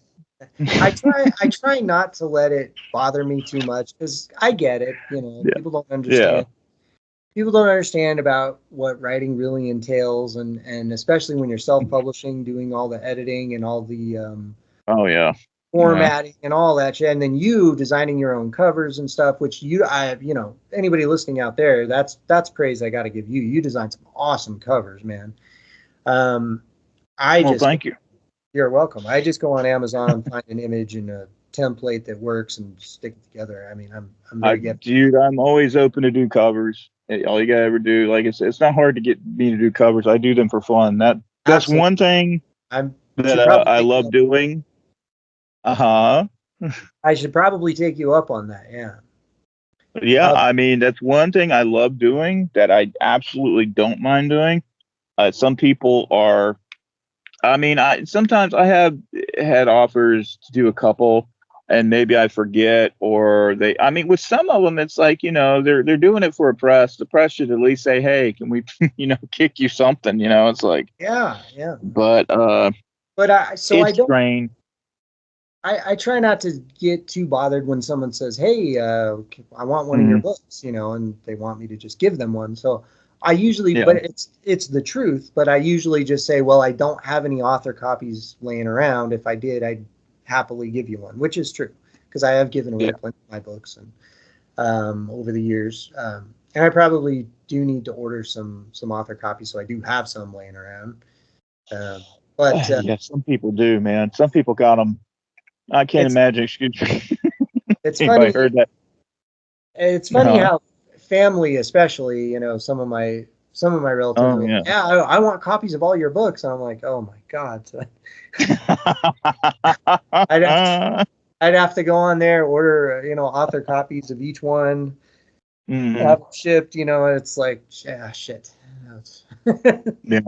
I try not to let it bother me too much because I get it. You know, people don't understand. People don't understand about what writing really entails, and especially when you're self-publishing, doing all the editing and all the formatting and all that shit, and then you designing your own covers and stuff, which you know, anybody listening out there, that's praise I got to give you. You design some awesome covers, man. Thank you. You're welcome. I just go on Amazon, find an image and a template that works and stick it together. I mean, I'm very good. Dude, I'm always open to do covers. All you gotta ever do, like it's not hard to get me to do covers. I do them for fun. That's absolutely one thing that I love doing. I should probably take you up on that. Yeah. Yeah, I mean, that's one thing I love doing that I absolutely don't mind doing. Some people are, I mean, sometimes I have had offers to do a couple, and maybe I forget, or I mean, with some of them, it's like, you know, they're doing it for a press. The press should at least say, hey, can we, you know, kick you something, you know? It's like, yeah. But it's strange. I try not to get too bothered when someone says, hey, I want one of your books, you know, and they want me to just give them one. So I usually, but it's the truth, but I usually just say, well, I don't have any author copies laying around. If I did, I'd happily give you one, which is true, because I have given away plenty of my books and over the years. And I probably do need to order some author copies, so I do have some laying around. But yeah, some people do, man. Some people got them. I can't imagine. Excuse me. It's funny. Heard that. It's funny how family, especially, you know, some of my relatives, I want copies of all your books, and I'm like, oh my god. I'd have to go on there, order, you know, author copies of each one, have them shipped. You know, and it's like, yeah, shit. Yeah.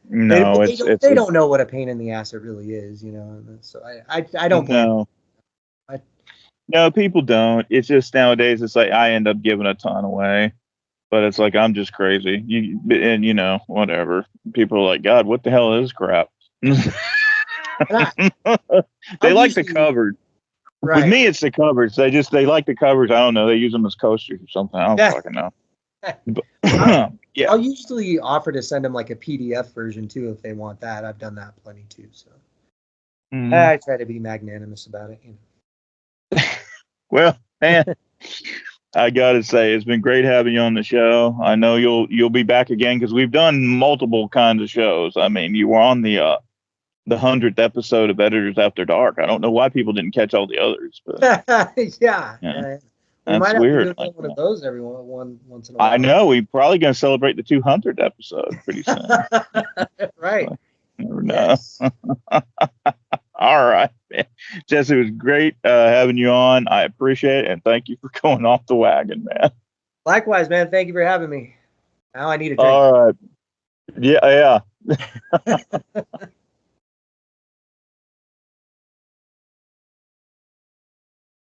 No, they don't know what a pain in the ass it really is, you know. So I don't blame them. No, people don't. It's just nowadays, it's like I end up giving a ton away, but it's like I'm just crazy. And you know, whatever. People are like, God, what the hell is crap? They like the covers. Right. With me, it's the covers. They like the covers. I don't know. They use them as coasters or something. I don't fucking know. But, I'll usually offer to send them like a PDF version too if they want that. I've done that plenty too. So I try to be magnanimous about it. You know. Well, man, I gotta say it's been great having you on the show. I know you'll be back again because we've done multiple kinds of shows. I mean, you were on the 100th episode of Editors After Dark. I don't know why people didn't catch all the others, but yeah. We That's might have to weird. do one of those every once in a I while. know. We're probably going to celebrate the 200th episode pretty soon. Right. Never know. Yes. All right, man. Jesse, it was great having you on. I appreciate it, and thank you for going off the wagon, man. Likewise, man. Thank you for having me. Now I need a drink. All right. Yeah, yeah.